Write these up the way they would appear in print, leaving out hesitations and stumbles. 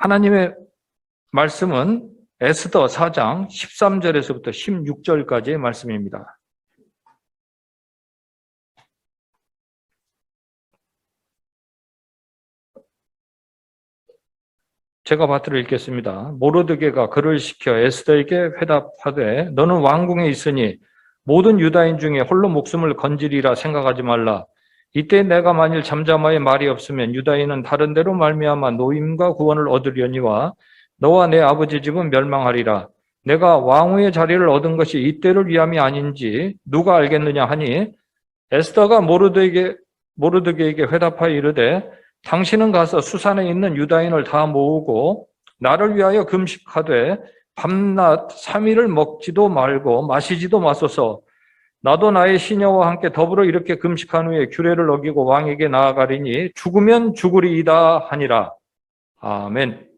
하나님의 말씀은 에스더 4장 13절에서부터 16절까지의 말씀입니다. 제가 파트를 읽겠습니다. 모르드게가 그를 시켜 에스더에게 회답하되 너는 왕궁에 있으니 모든 유다인 중에 홀로 목숨을 건지리라 생각하지 말라. 이때 내가 만일 잠잠하여 말이 없으면 유다인은 다른 데로 말미암아 노임과 구원을 얻으려니와 너와 내 아버지 집은 멸망하리라. 내가 왕후의 자리를 얻은 것이 이때를 위함이 아닌지 누가 알겠느냐 하니 에스더가 모르드게에게 회답하여 이르되 당신은 가서 수산에 있는 유다인을 다 모으고 나를 위하여 금식하되 밤낮 3일을 먹지도 말고 마시지도 마소서. 나도 나의 시녀와 함께 더불어 이렇게 금식한 후에 규례를 어기고 왕에게 나아가리니 죽으면 죽으리이다 하니라. 아멘.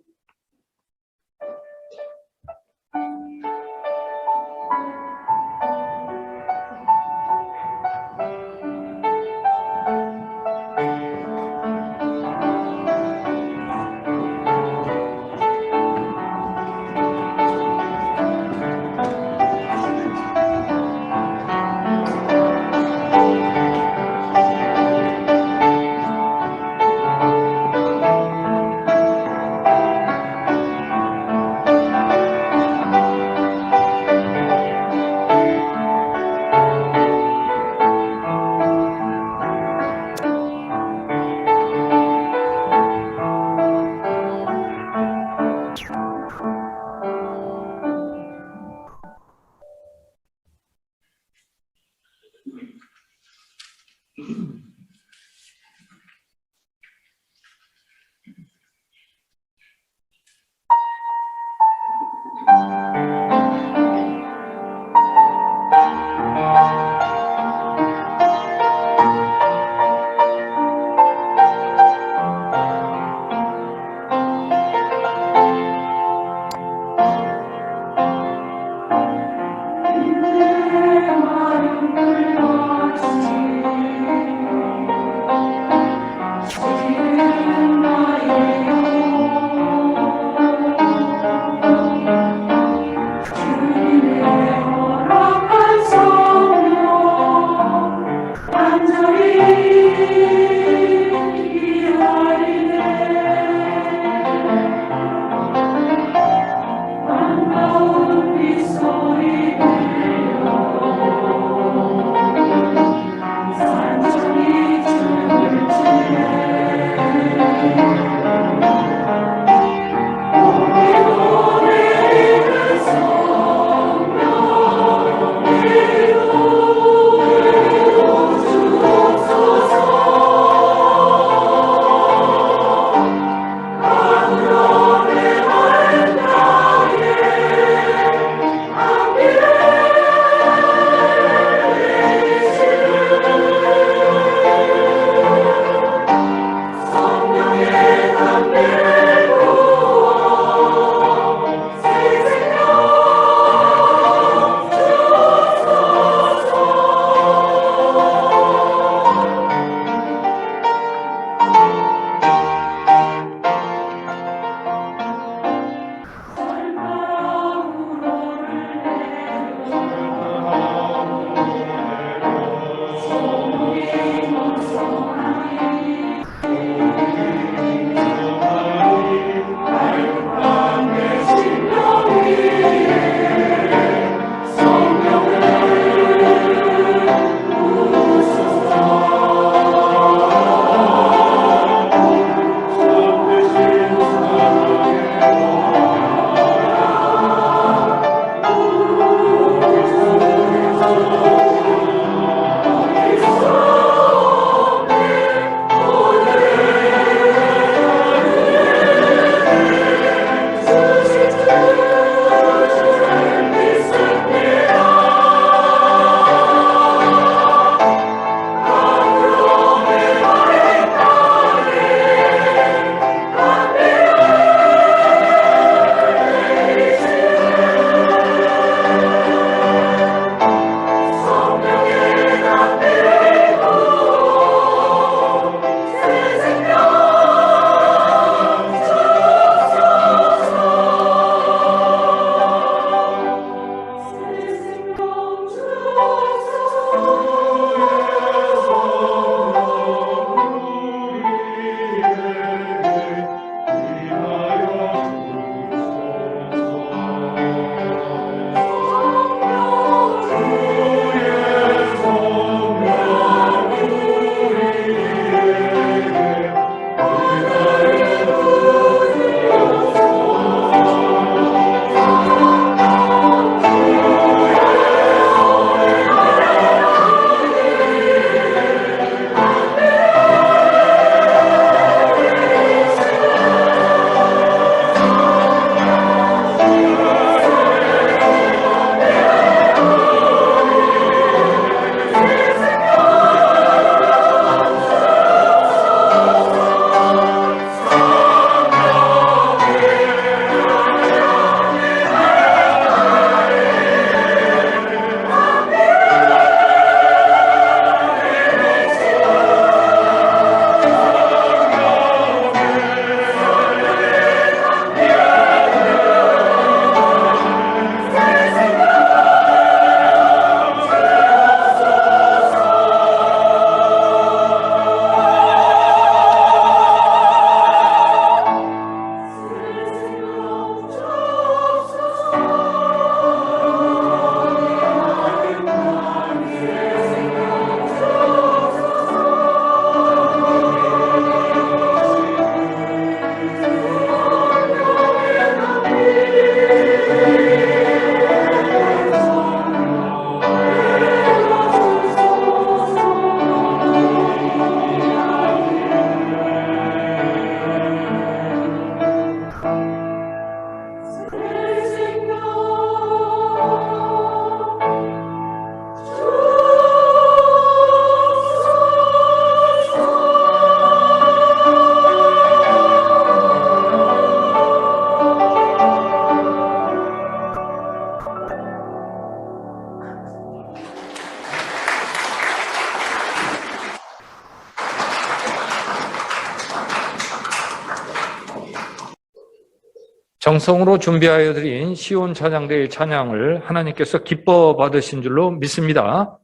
정성으로 준비하여 드린 시온 찬양대의 찬양을 하나님께서 기뻐 받으신 줄로 믿습니다.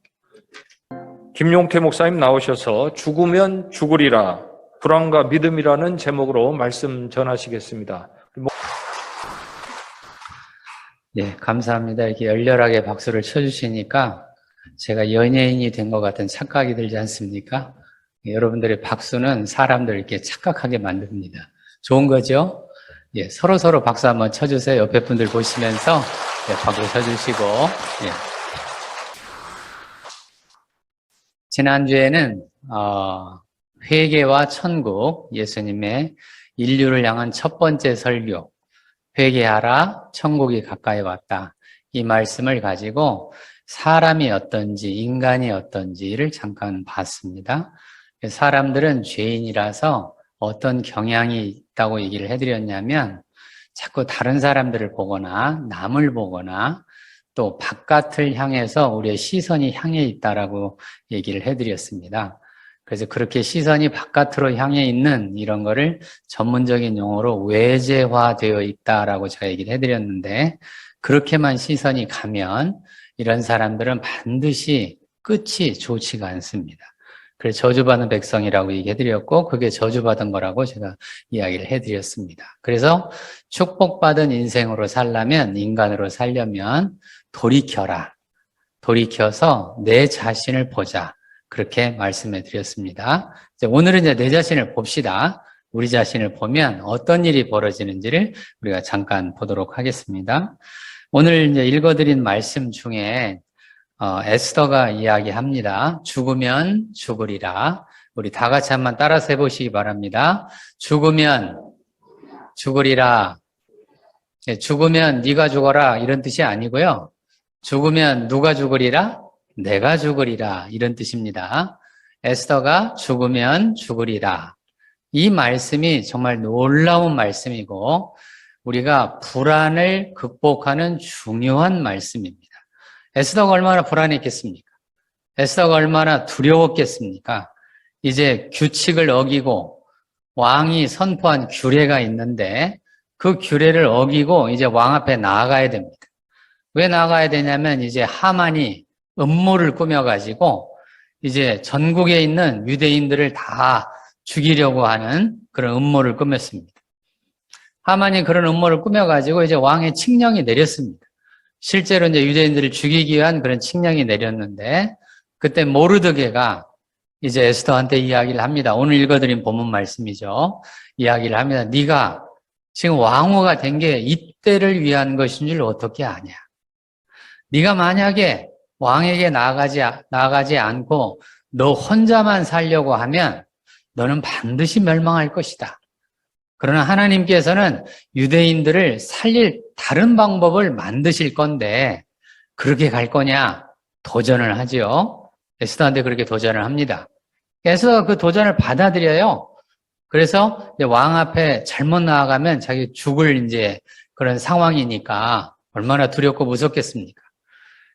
김용태 목사님 나오셔서 죽으면 죽으리라, 불안과 믿음이라는 제목으로 말씀 전하시겠습니다. 네, 감사합니다. 이렇게 열렬하게 박수를 쳐주시니까 제가 연예인이 된 것 같은 착각이 들지 않습니까? 여러분들의 박수는 사람들 이렇게 착각하게 만듭니다. 좋은 거죠? 예, 서로 박수 한번 쳐주세요. 옆에 분들 보시면서 박수 쳐주시고. 예. 지난주에는 회개와 천국, 예수님의 인류를 향한 첫 번째 설교, 회개하라, 천국이 가까이 왔다. 이 말씀을 가지고 사람이 어떤지, 인간이 어떤지를 잠깐 봤습니다. 사람들은 죄인이라서 어떤 경향이 있다고 얘기를 해드렸냐면, 자꾸 다른 사람들을 보거나 남을 보거나 또 바깥을 향해서 우리의 시선이 향해 있다라고 얘기를 해드렸습니다. 그래서 그렇게 시선이 바깥으로 향해 있는 이런 거를 전문적인 용어로 외재화되어 있다라고 제가 얘기를 해드렸는데, 그렇게만 시선이 가면 이런 사람들은 반드시 끝이 좋지가 않습니다. 그래서 저주받은 백성이라고 얘기해드렸고, 그게 저주받은 거라고 제가 이야기를 해드렸습니다. 그래서 축복받은 인생으로 살려면, 인간으로 살려면 돌이켜라. 돌이켜서 내 자신을 보자. 그렇게 말씀해 드렸습니다. 오늘은 이제 내 자신을 봅시다. 우리 자신을 보면 어떤 일이 벌어지는지를 우리가 잠깐 보도록 하겠습니다. 오늘 이제 읽어드린 말씀 중에 에스더가 이야기합니다. 죽으면 죽으리라. 우리 다 같이 한번 따라서 해보시기 바랍니다. 죽으면 죽으리라. 죽으면 네가 죽어라 이런 뜻이 아니고요. 죽으면 누가 죽으리라? 내가 죽으리라 이런 뜻입니다. 에스더가 죽으면 죽으리라. 이 말씀이 정말 놀라운 말씀이고 우리가 불안을 극복하는 중요한 말씀입니다. 에스더가 얼마나 불안했겠습니까? 에스더가 얼마나 두려웠겠습니까? 이제 규칙을 어기고 왕이 선포한 규례가 있는데 그 규례를 어기고 이제 왕 앞에 나아가야 됩니다. 왜 나아가야 되냐면 이제 하만이 음모를 꾸며가지고 이제 전국에 있는 유대인들을 다 죽이려고 하는 그런 음모를 꾸몄습니다. 하만이 그런 음모를 꾸며가지고 이제 왕의 칙령이 내렸습니다. 실제로 이제 유대인들을 죽이기 위한 그런 칙령이 내렸는데 그때 모르드게가 이제 에스더한테 이야기를 합니다. 오늘 읽어드린 본문 말씀이죠. 이야기를 합니다. 네가 지금 왕후가 된 게 이때를 위한 것인 줄 어떻게 아냐? 네가 만약에 왕에게 나아가지 않고 너 혼자만 살려고 하면 너는 반드시 멸망할 것이다. 그러나 하나님께서는 유대인들을 살릴 다른 방법을 만드실 건데 그렇게 갈 거냐? 도전을 하죠. 에스더한테 그렇게 도전을 합니다. 에스더가 그 도전을 받아들여요. 그래서 왕 앞에 잘못 나아가면 자기 죽을 이제 그런 상황이니까 얼마나 두렵고 무섭겠습니까?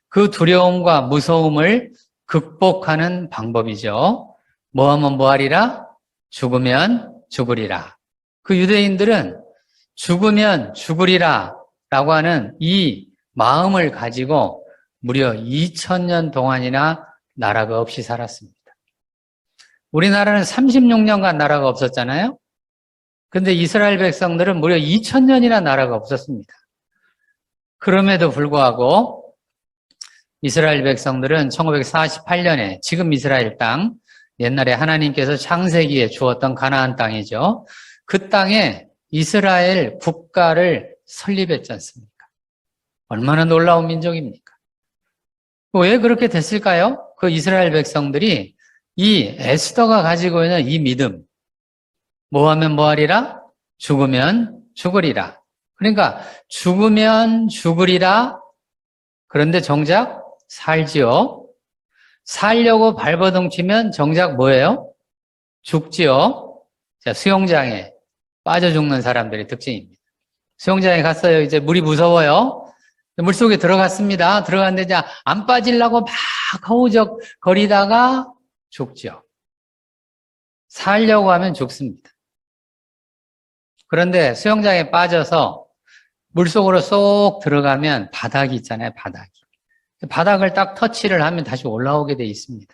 그 두려움과 무서움을 극복하는 방법이죠. 뭐하면 뭐하리라? 죽으면 죽으리라. 그 유대인들은 죽으면 죽으리라 라고 하는 이 마음을 가지고 무려 2000년 동안이나 나라가 없이 살았습니다. 우리나라는 36년간 나라가 없었잖아요. 근데 이스라엘 백성들은 무려 2000년이나 나라가 없었습니다. 그럼에도 불구하고 이스라엘 백성들은 1948년에 지금 이스라엘 땅, 옛날에 하나님께서 창세기에 주었던 가나안 땅이죠. 그 땅에 이스라엘 국가를 설립했지 않습니까? 얼마나 놀라운 민족입니까? 왜 그렇게 됐을까요? 그 이스라엘 백성들이 이 에스더가 가지고 있는 이 믿음, 뭐하면 뭐하리라? 죽으면 죽으리라. 그러니까 죽으면 죽으리라. 그런데 정작 살지요. 살려고 발버둥 치면 정작 뭐예요? 죽지요. 자, 수영장에 빠져 죽는 사람들의 특징입니다. 수영장에 갔어요. 이제 물이 무서워요. 물속에 들어갔습니다. 들어갔는데 이제 안 빠지려고 막 허우적 거리다가 죽죠. 살려고 하면 죽습니다. 그런데 수영장에 빠져서 물속으로 쏙 들어가면 바닥이 있잖아요, 바닥이. 바닥을 딱 터치를 하면 다시 올라오게 돼 있습니다.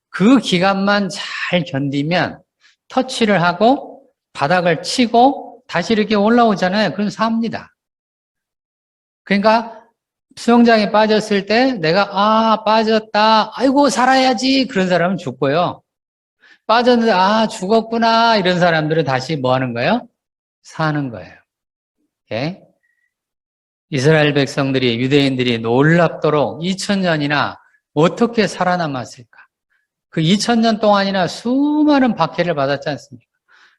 그 기간만 잘 견디면 터치를 하고 바닥을 치고 다시 이렇게 올라오잖아요. 그럼 삽니다. 그러니까 수영장에 빠졌을 때 내가 빠졌다. 아이고 살아야지. 그런 사람은 죽고요. 빠졌는데 죽었구나. 이런 사람들은 다시 뭐 하는 거예요? 사는 거예요. 예? 이스라엘 백성들이 유대인들이 놀랍도록 2000년이나 어떻게 살아남았을까? 그 2000년 동안이나 수많은 박해를 받았지 않습니까?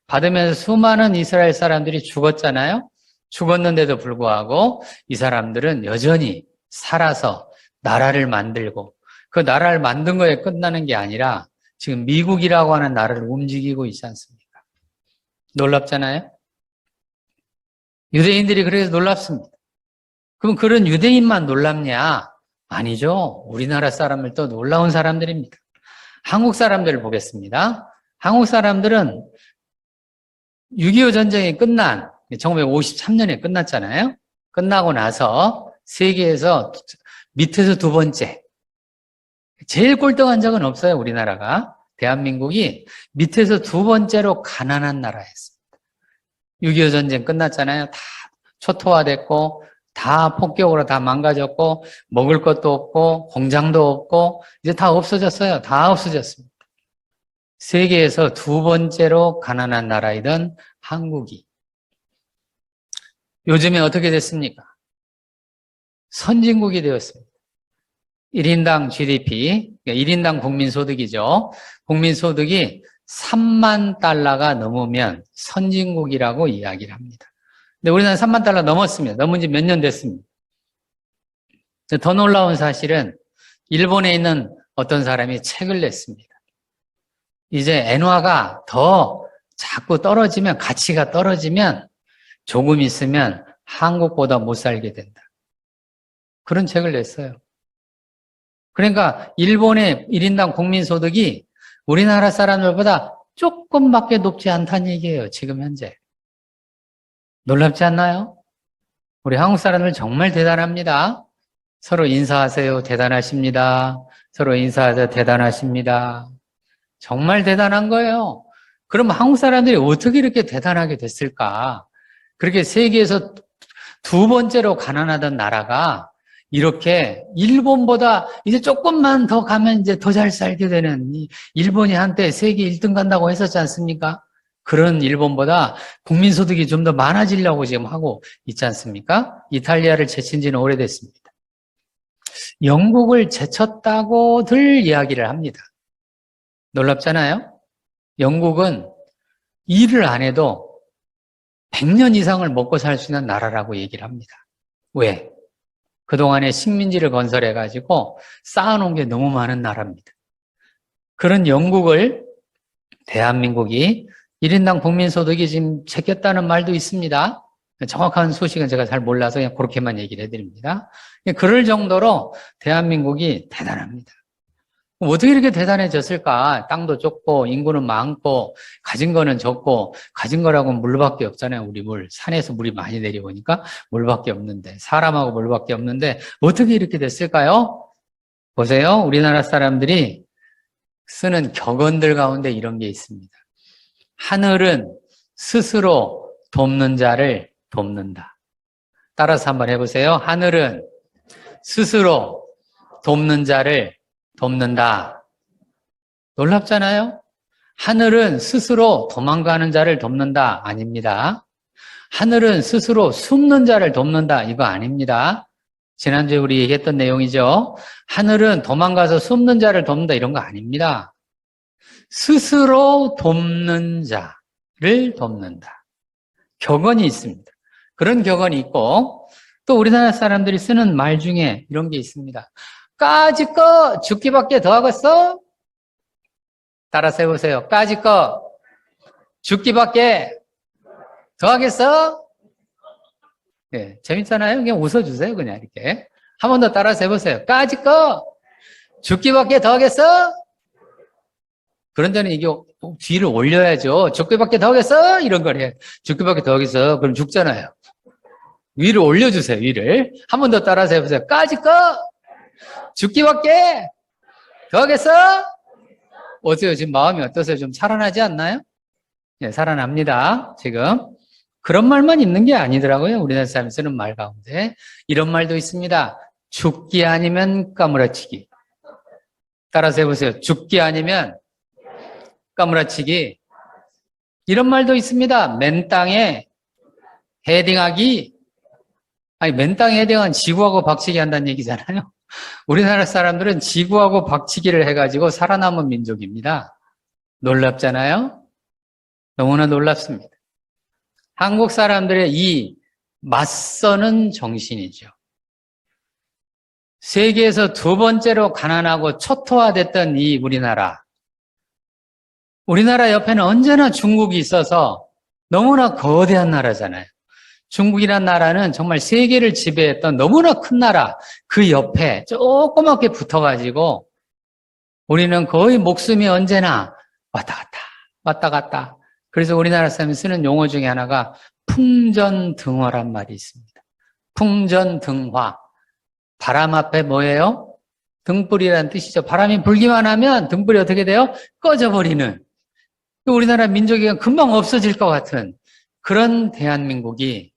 받으면서 수많은 이스라엘 사람들이 죽었잖아요. 죽었는데도 불구하고 이 사람들은 여전히 살아서 나라를 만들고 그 나라를 만든 거에 끝나는 게 아니라 지금 미국이라고 하는 나라를 움직이고 있지 않습니까? 놀랍잖아요? 유대인들이 그래서 놀랍습니다. 그럼 그런 유대인만 놀랍냐? 아니죠. 우리나라 사람을 또 놀라운 사람들입니다. 한국 사람들을 보겠습니다. 한국 사람들은 6.25 전쟁이 끝난 1953년에 끝났잖아요. 끝나고 나서 세계에서 밑에서 두 번째, 제일 꼴등한 적은 없어요. 우리나라가. 대한민국이 밑에서 두 번째로 가난한 나라였습니다. 6.25 전쟁 끝났잖아요. 다 초토화됐고 다 폭격으로 다 망가졌고 먹을 것도 없고 공장도 없고 이제 다 없어졌어요. 다 없어졌습니다. 세계에서 두 번째로 가난한 나라이던 한국이 요즘에 어떻게 됐습니까? 선진국이 되었습니다. 1인당 GDP, 1인당 국민소득이죠. 국민소득이 3만 달러가 넘으면 선진국이라고 이야기를 합니다. 근데 우리나라는 3만 달러 넘었습니다. 넘은 지 몇 년 됐습니다. 더 놀라운 사실은 일본에 있는 어떤 사람이 책을 냈습니다. 이제 엔화가 더 자꾸 떨어지면, 가치가 떨어지면 조금 있으면 한국보다 못 살게 된다. 그런 책을 냈어요. 그러니까 일본의 1인당 국민소득이 우리나라 사람들보다 조금밖에 높지 않다는 얘기예요. 지금 현재. 놀랍지 않나요? 우리 한국 사람들 정말 대단합니다. 서로 인사하세요. 대단하십니다. 서로 인사하세요. 대단하십니다. 정말 대단한 거예요. 그럼 한국 사람들이 어떻게 이렇게 대단하게 됐을까? 그렇게 세계에서 두 번째로 가난하던 나라가 이렇게 일본보다 이제 조금만 더 가면 이제 더 잘 살게 되는, 일본이 한때 세계 1등 간다고 했었지 않습니까? 그런 일본보다 국민소득이 좀 더 많아지려고 지금 하고 있지 않습니까? 이탈리아를 제친 지는 오래됐습니다. 영국을 제쳤다고들 이야기를 합니다. 놀랍잖아요? 영국은 일을 안 해도 100년 이상을 먹고 살 수 있는 나라라고 얘기를 합니다. 왜? 그동안에 식민지를 건설해가지고 쌓아놓은 게 너무 많은 나라입니다. 그런 영국을 대한민국이 1인당 국민소득이 지금 제꼈다는 말도 있습니다. 정확한 소식은 제가 잘 몰라서 그냥 그렇게만 얘기를 해드립니다. 그럴 정도로 대한민국이 대단합니다. 어떻게 이렇게 대단해졌을까? 땅도 좁고 인구는 많고 가진 거는 적고 가진 거라고는 물밖에 없잖아요. 우리 물. 산에서 물이 많이 내려오니까 물밖에 없는데 사람하고 물밖에 없는데 어떻게 이렇게 됐을까요? 보세요. 우리나라 사람들이 쓰는 격언들 가운데 이런 게 있습니다. 하늘은 스스로 돕는 자를 돕는다. 따라서 한번 해보세요. 하늘은 스스로 돕는 자를 돕는다. 놀랍잖아요? 하늘은 스스로 도망가는 자를 돕는다. 아닙니다. 하늘은 스스로 숨는 자를 돕는다. 이거 아닙니다. 지난주에 우리 얘기했던 내용이죠. 하늘은 도망가서 숨는 자를 돕는다. 이런 거 아닙니다. 스스로 돕는 자를 돕는다. 격언이 있습니다. 그런 격언이 있고 또 우리나라 사람들이 쓰는 말 중에 이런 게 있습니다. 까짓 거 죽기밖에 더 하겠어? 따라서 해보세요. 까짓 거 죽기밖에 더 하겠어? 네, 재밌잖아요. 그냥 웃어주세요. 그냥 이렇게. 한 번 더 따라서 해보세요. 까짓 거 죽기밖에 더 하겠어? 그런 데는 이게 뒤를 올려야죠. 죽기밖에 더 하겠어? 이런 걸 해. 죽기밖에 더 하겠어? 그럼 죽잖아요. 위를 올려주세요, 위를. 한 번 더 따라서 해보세요. 까짓 거! 죽기밖에! 더 하겠어? 어때요? 지금 마음이 어떠세요? 좀 살아나지 않나요? 네, 살아납니다. 지금. 그런 말만 있는 게 아니더라고요. 우리나라 사람이 쓰는 말 가운데. 이런 말도 있습니다. 죽기 아니면 까무라치기. 따라서 해보세요. 죽기 아니면 까무라치기. 이런 말도 있습니다. 맨 땅에 헤딩하기. 아니, 맨 땅에 헤딩은 지구하고 박치기 한다는 얘기잖아요. 우리나라 사람들은 지구하고 박치기를 해가지고 살아남은 민족입니다. 놀랍잖아요? 너무나 놀랍습니다. 한국 사람들의 이 맞서는 정신이죠. 세계에서 두 번째로 가난하고 초토화됐던 이 우리나라. 우리나라 옆에는 언제나 중국이 있어서 너무나 거대한 나라잖아요. 중국이란 나라는 정말 세계를 지배했던 너무나 큰 나라, 그 옆에 조그맣게 붙어가지고 우리는 거의 목숨이 언제나 왔다 갔다, 왔다 갔다. 그래서 우리나라 사람이 쓰는 용어 중에 하나가 풍전등화란 말이 있습니다. 풍전등화. 바람 앞에 뭐예요? 등불이라는 뜻이죠. 바람이 불기만 하면 등불이 어떻게 돼요? 꺼져버리는. 우리나라 민족이 금방 없어질 것 같은 그런 대한민국이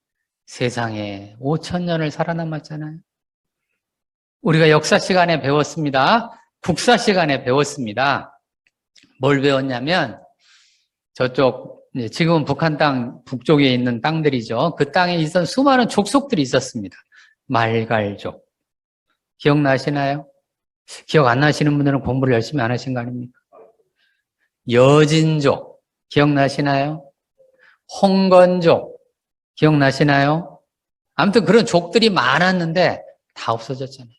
세상에 5,000년을 살아남았잖아요. 우리가 역사 시간에 배웠습니다. 국사 시간에 배웠습니다. 뭘 배웠냐면 저쪽 지금은 북한 땅 북쪽에 있는 땅들이죠. 그 땅에 있던 수많은 족속들이 있었습니다. 말갈족. 기억나시나요? 기억 안 나시는 분들은 공부를 열심히 안 하신 거 아닙니까? 여진족. 기억나시나요? 홍건족. 기억나시나요? 아무튼 그런 족들이 많았는데 다 없어졌잖아요.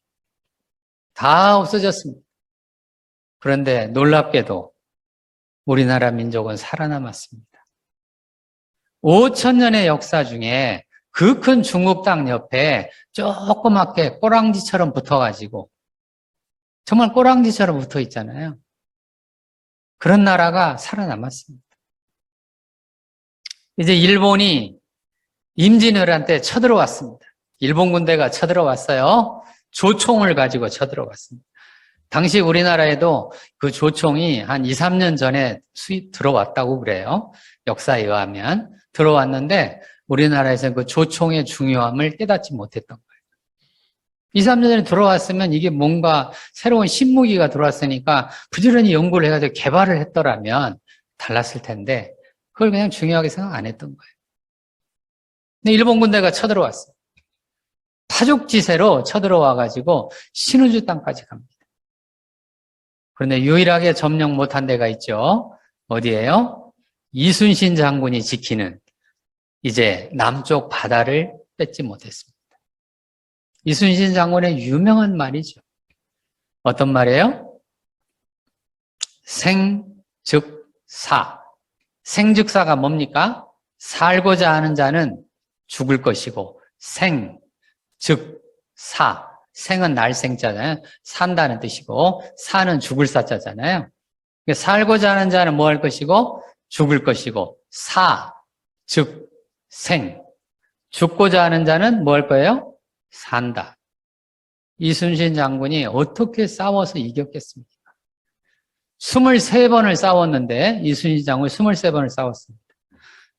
다 없어졌습니다. 그런데 놀랍게도 우리나라 민족은 살아남았습니다. 5,000년의 역사 중에 그 큰 중국 땅 옆에 조그맣게 꼬랑지처럼 붙어가지고 정말 꼬랑지처럼 붙어 있잖아요. 그런 나라가 살아남았습니다. 이제 일본이 임진왜란 때 쳐들어왔습니다. 일본 군대가 쳐들어왔어요. 조총을 가지고 쳐들어왔습니다. 당시 우리나라에도 그 조총이 한 2, 3년 전에 들어왔다고 그래요. 역사에 의하면. 들어왔는데 우리나라에서는 그 조총의 중요함을 깨닫지 못했던 거예요. 2, 3년 전에 들어왔으면 이게 뭔가 새로운 신무기가 들어왔으니까 부지런히 연구를 해가지고 개발을 했더라면 달랐을 텐데 그걸 그냥 중요하게 생각 안 했던 거예요. 근데 일본 군대가 쳐들어왔어요. 파죽지세로 쳐들어와가지고 신우주 땅까지 갑니다. 그런데 유일하게 점령 못한 데가 있죠. 어디예요? 이순신 장군이 지키는 이제 남쪽 바다를 뺏지 못했습니다. 이순신 장군의 유명한 말이죠. 어떤 말이에요? 생즉사. 생즉사가 뭡니까? 살고자 하는 자는 죽을 것이고 생, 즉, 사. 생은 날생자잖아요. 산다는 뜻이고 사는 죽을 사자잖아요. 살고자 하는 자는 뭐 할 것이고 죽을 것이고 사, 즉, 생. 죽고자 하는 자는 뭐 할 거예요? 산다. 이순신 장군이 어떻게 싸워서 이겼겠습니까? 23번을 싸웠는데 이순신 장군이 23번을 싸웠습니다.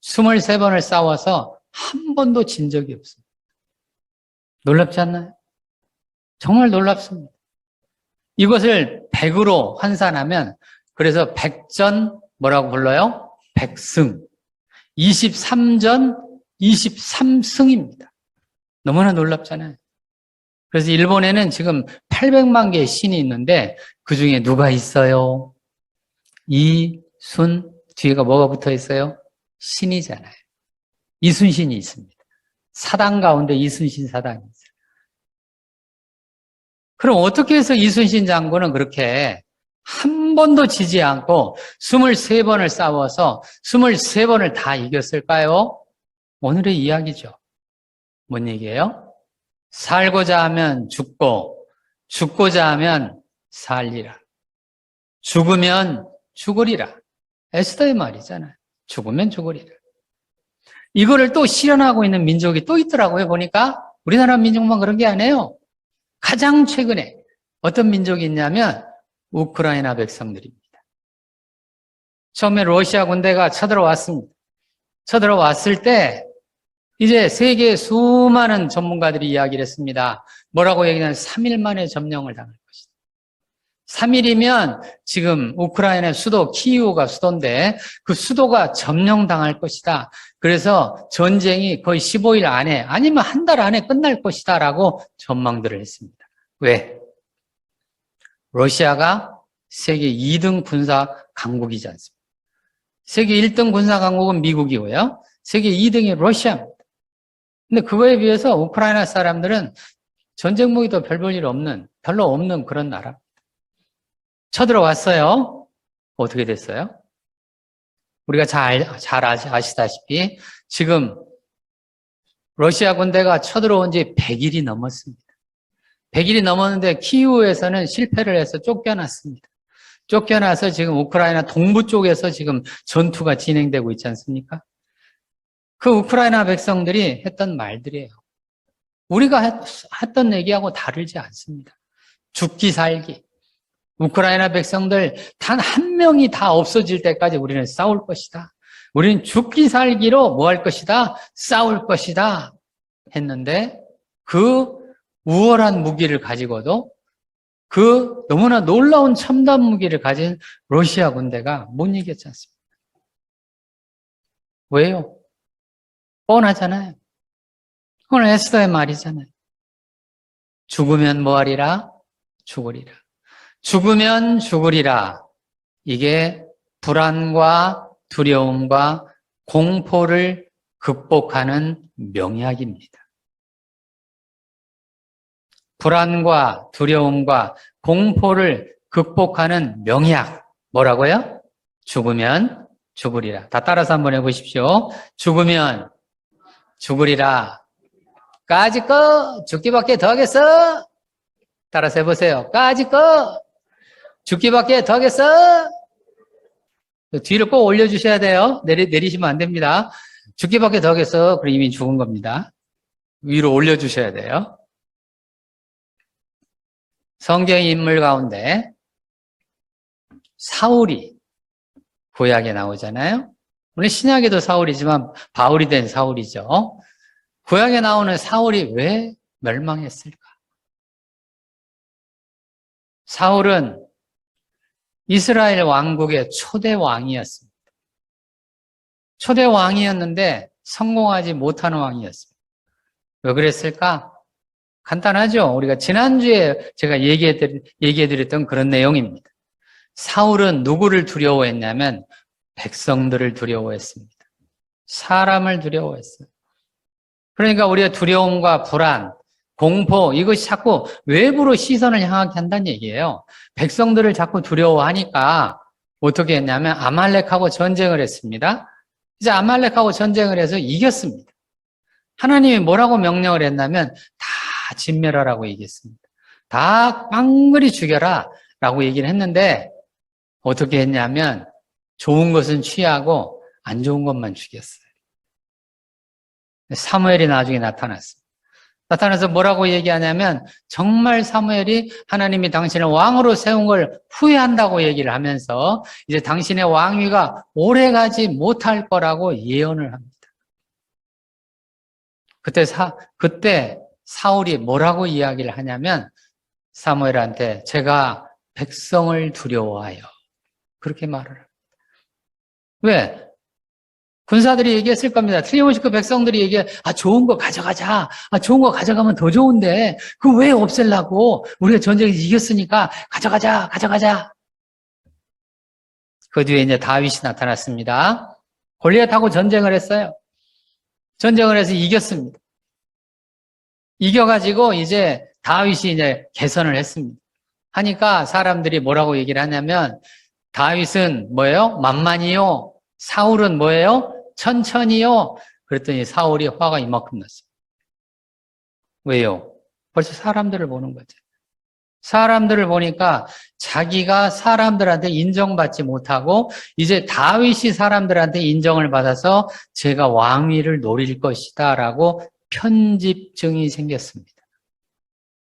23번을 싸워서 한 번도 진 적이 없습니다. 놀랍지 않나요? 정말 놀랍습니다. 이것을 100으로 환산하면 그래서 100전 뭐라고 불러요? 100승. 23전 23승입니다. 너무나 놀랍잖아요. 그래서 일본에는 지금 800만 개의 신이 있는데 그 중에 누가 있어요? 이순 뒤에가 뭐가 붙어 있어요? 신이잖아요. 이순신이 있습니다. 사당 가운데 이순신 사당이 있어요. 그럼 어떻게 해서 이순신 장군은 그렇게 한 번도 지지 않고 23번을 싸워서 23번을 다 이겼을까요? 오늘의 이야기죠. 뭔 얘기예요? 살고자 하면 죽고 죽고자 하면 살리라. 죽으면 죽으리라. 에스더의 말이잖아요. 죽으면 죽으리라. 이거를 또 실현하고 있는 민족이 또 있더라고요. 보니까 우리나라 민족만 그런 게 아니에요. 가장 최근에 어떤 민족이 있냐면 우크라이나 백성들입니다. 처음에 러시아 군대가 쳐들어왔습니다. 쳐들어왔을 때 이제 세계의 수많은 전문가들이 이야기를 했습니다. 뭐라고 얘기하냐면 3일 만에 점령을 당할 것이다. 3일이면 지금 우크라이나 수도 키이우가 수도인데 그 수도가 점령당할 것이다. 그래서 전쟁이 거의 15일 안에 아니면 한 달 안에 끝날 것이다 라고 전망들을 했습니다. 왜? 러시아가 세계 2등 군사 강국이지 않습니까? 세계 1등 군사 강국은 미국이고요. 세계 2등이 러시아입니다. 근데 그거에 비해서 우크라이나 사람들은 전쟁 무기도 별 볼 일 없는, 별로 없는 그런 나라. 쳐들어왔어요. 어떻게 됐어요? 우리가 잘 아시다시피 지금 러시아 군대가 쳐들어온 지 100일이 넘었습니다. 100일이 넘었는데 키이우에서는 실패를 해서 쫓겨났습니다. 쫓겨나서 지금 우크라이나 동부 쪽에서 지금 전투가 진행되고 있지 않습니까? 그 우크라이나 백성들이 했던 말들이에요. 우리가 했던 얘기하고 다르지 않습니다. 죽기 살기. 우크라이나 백성들 단 한 명이 다 없어질 때까지 우리는 싸울 것이다. 우리는 죽기 살기로 뭐 할 것이다? 싸울 것이다. 했는데 그 우월한 무기를 가지고도 그 너무나 놀라운 첨단 무기를 가진 러시아 군대가 못 이겼지 않습니까? 왜요? 뻔하잖아요. 오늘 에스더의 말이잖아요. 죽으면 뭐하리라? 죽으리라. 죽으면 죽으리라. 이게 불안과 두려움과 공포를 극복하는 명약입니다. 불안과 두려움과 공포를 극복하는 명약. 뭐라고요? 죽으면 죽으리라. 다 따라서 한번 해보십시오. 죽으면 죽으리라. 까짓 거 죽기밖에 더 하겠어? 따라서 해보세요. 까짓 거 죽기밖에 더 하겠어? 뒤를 꼭 올려주셔야 돼요. 내리시면 안 됩니다. 죽기밖에 더 하겠어? 그럼 이미 죽은 겁니다. 위로 올려주셔야 돼요. 성경 인물 가운데 사울이 구약에 나오잖아요. 물론 신약에도 사울이지만 바울이 된 사울이죠. 구약에 나오는 사울이 왜 멸망했을까? 사울은 이스라엘 왕국의 초대 왕이었습니다. 초대 왕이었는데 성공하지 못하는 왕이었습니다. 왜 그랬을까? 간단하죠. 우리가 지난주에 제가 얘기해드렸던 그런 내용입니다. 사울은 누구를 두려워했냐면 백성들을 두려워했습니다. 사람을 두려워했어요. 그러니까 우리가 두려움과 불안, 공포 이것이 자꾸 외부로 시선을 향하게 한다는 얘기예요. 백성들을 자꾸 두려워하니까 어떻게 했냐면 아말렉하고 전쟁을 했습니다. 이제 아말렉하고 전쟁을 해서 이겼습니다. 하나님이 뭐라고 명령을 했냐면 다 진멸하라고 얘기했습니다. 다 깡그리 죽여라 라고 얘기를 했는데 어떻게 했냐면 좋은 것은 취하고 안 좋은 것만 죽였어요. 사무엘이 나중에 나타났습니다. 나타나서 뭐라고 얘기하냐면 정말 사무엘이 하나님이 당신을 왕으로 세운 걸 후회한다고 얘기를 하면서 이제 당신의 왕위가 오래가지 못할 거라고 예언을 합니다. 그때 사울이 뭐라고 이야기를 하냐면 사무엘한테 제가 백성을 두려워하여 그렇게 말을 합니다. 왜? 군사들이 얘기했을 겁니다. 틀림없이 그 백성들이 얘기해, 좋은 거 가져가자. 좋은 거 가져가면 더 좋은데, 그거 왜 없애려고? 우리가 전쟁에서 이겼으니까 가져가자. 그 뒤에 이제 다윗이 나타났습니다. 골리앗하고 전쟁을 했어요. 전쟁을 해서 이겼습니다. 이겨가지고 이제 다윗이 이제 개선을 했습니다. 하니까 사람들이 뭐라고 얘기를 하냐면, 다윗은 뭐예요? 만만이요. 사울은 뭐예요? 천천히요. 그랬더니 사울이 화가 이만큼 났어요. 왜요? 벌써 사람들을 보는 거죠. 사람들을 보니까 자기가 사람들한테 인정받지 못하고 이제 다윗이 사람들한테 인정을 받아서 제가 왕위를 노릴 것이다 라고 편집증이 생겼습니다.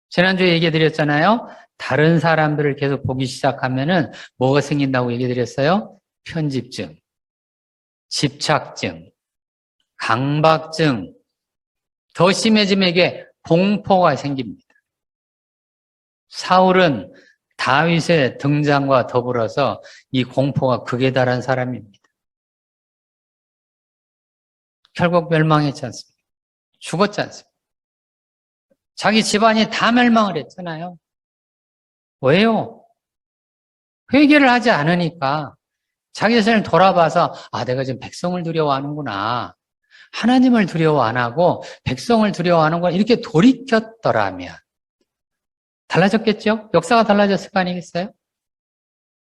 지난주에 얘기 드렸잖아요. 다른 사람들을 계속 보기 시작하면은 뭐가 생긴다고 얘기 드렸어요? 편집증, 집착증, 강박증, 더 심해지면 이게 공포가 생깁니다. 사울은 다윗의 등장과 더불어서 이 공포가 극에 달한 사람입니다. 결국 멸망했지 않습니까? 죽었지 않습니까? 자기 집안이 다 멸망을 했잖아요. 왜요? 회개를 하지 않으니까 자기 자신을 돌아봐서 내가 지금 백성을 두려워하는구나. 하나님을 두려워 안 하고 백성을 두려워하는구나. 이렇게 돌이켰더라면 달라졌겠죠? 역사가 달라졌을 거 아니겠어요?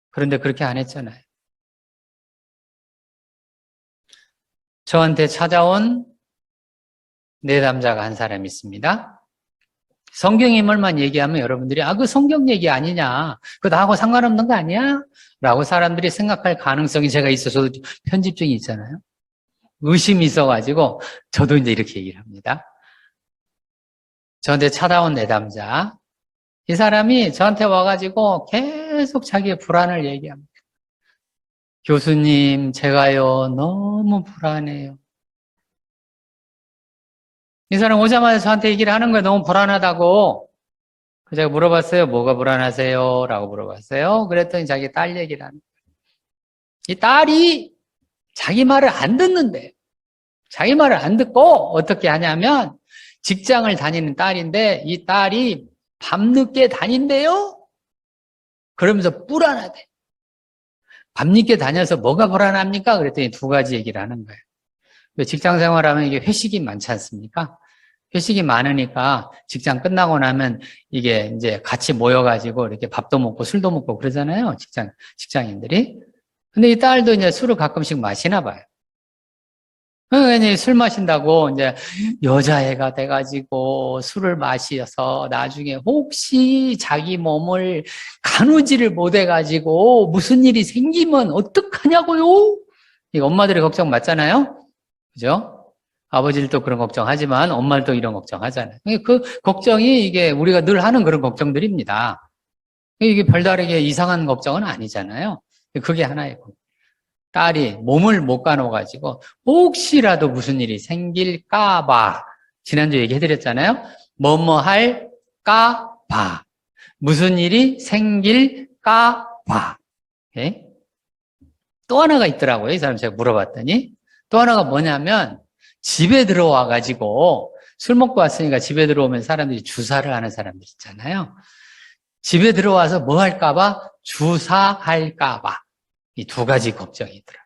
그런데 그렇게 안 했잖아요. 저한테 찾아온 내담자가 한 사람이 있습니다. 성경 인물만 얘기하면 여러분들이 그 성경 얘기 아니냐, 그거 나하고 상관없는 거 아니야? 라고 사람들이 생각할 가능성이 제가 있어서 편집증이 있잖아요. 의심이 있어가지고 저도 이제 이렇게 얘기를 합니다. 저한테 찾아온 내담자, 이 사람이 저한테 와가지고 계속 자기의 불안을 얘기합니다. 교수님, 제가요 너무 불안해요. 이 사람 오자마자 저한테 얘기를 하는 거예요. 너무 불안하다고. 제가 물어봤어요. 뭐가 불안하세요? 라고 물어봤어요. 그랬더니 자기 딸 얘기를 하는 거예요. 이 딸이 자기 말을 안 듣는데, 자기 말을 안 듣고 어떻게 하냐면 직장을 다니는 딸인데 이 딸이 밤늦게 다닌대요. 그러면서 불안하대. 밤늦게 다녀서 뭐가 불안합니까? 그랬더니 두 가지 얘기를 하는 거예요. 직장 생활하면 이게 회식이 많지 않습니까? 회식이 많으니까 직장 끝나고 나면 이게 이제 같이 모여가지고 이렇게 밥도 먹고 술도 먹고 그러잖아요. 직장인들이. 근데 이 딸도 이제 술을 가끔씩 마시나 봐요. 그러니까 술 마신다고 이제 여자애가 돼가지고 술을 마셔서 나중에 혹시 자기 몸을 가누지를 못해가지고 무슨 일이 생기면 어떡하냐고요? 이거 엄마들의 걱정 맞잖아요? 그죠? 아버지들도 그런 걱정하지만 엄마들도 이런 걱정하잖아요. 그 걱정이 이게 우리가 늘 하는 그런 걱정들입니다. 이게 별다르게 이상한 걱정은 아니잖아요. 그게 하나의 걱정. 딸이 몸을 못 가눠가지고 혹시라도 무슨 일이 생길까봐 지난주 얘기해드렸잖아요. 뭐뭐 할까봐 무슨 일이 생길까봐. 네? 또 하나가 있더라고요. 이 사람 제가 물어봤더니 또 하나가 뭐냐면 집에 들어와가지고 술 먹고 왔으니까 집에 들어오면 사람들이 주사를 하는 사람들 있잖아요. 집에 들어와서 뭐 할까봐 주사할까봐. 이 두 가지 걱정이 있더라.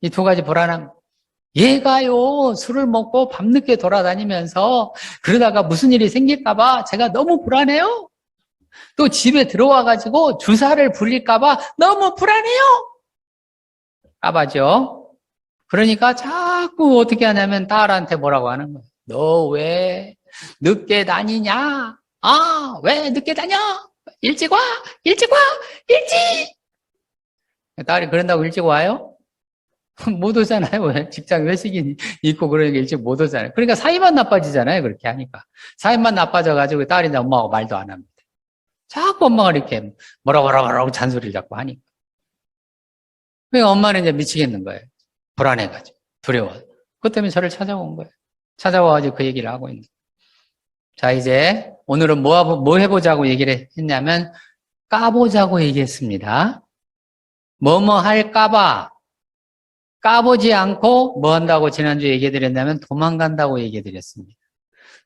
이 두 가지 불안함. 얘가요, 술을 먹고 밤늦게 돌아다니면서 그러다가 무슨 일이 생길까봐 제가 너무 불안해요. 또 집에 들어와가지고 주사를 부릴까봐 너무 불안해요. 까봐죠. 그러니까 자꾸 어떻게 하냐면 딸한테 뭐라고 하는 거예요. 너 왜 늦게 다니냐? 왜 늦게 다녀? 일찍 와! 일찍 와! 일찍! 딸이 그런다고 일찍 와요? 못 오잖아요. 왜? 직장 회식이 있고 그러니까 일찍 못 오잖아요. 그러니까 사이만 나빠지잖아요. 그렇게 하니까. 사이만 나빠져가지고 딸이 엄마하고 말도 안 합니다. 자꾸 엄마가 이렇게 뭐라고 잔소리를 자꾸 하니까. 그러니까 엄마는 이제 미치겠는 거예요. 불안해가지고. 두려워. 그것 때문에 저를 찾아온 거예요. 찾아와가지고 그 얘기를 하고 있는 거예요. 자, 이제 오늘은 뭐 해보자고 얘기를 했냐면 까보자고 얘기했습니다. 뭐뭐 할까봐 까보지 않고 뭐 한다고 지난주에 얘기해드렸냐면 도망간다고 얘기해드렸습니다.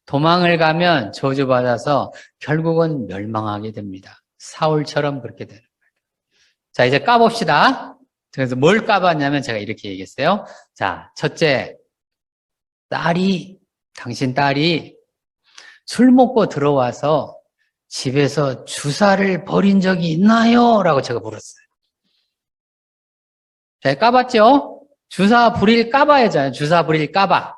도망을 가면 저주받아서 결국은 멸망하게 됩니다. 사울처럼 그렇게 되는 거예요. 자, 이제 까봅시다. 그래서 뭘 까봤냐면 제가 이렇게 얘기했어요. 자, 첫째, 당신 딸이 술 먹고 들어와서 집에서 주사를 벌인 적이 있나요? 라고 제가 물었어요. 자, 까봤죠? 주사 부릴 까봐야잖아요. 주사 부릴 까봐.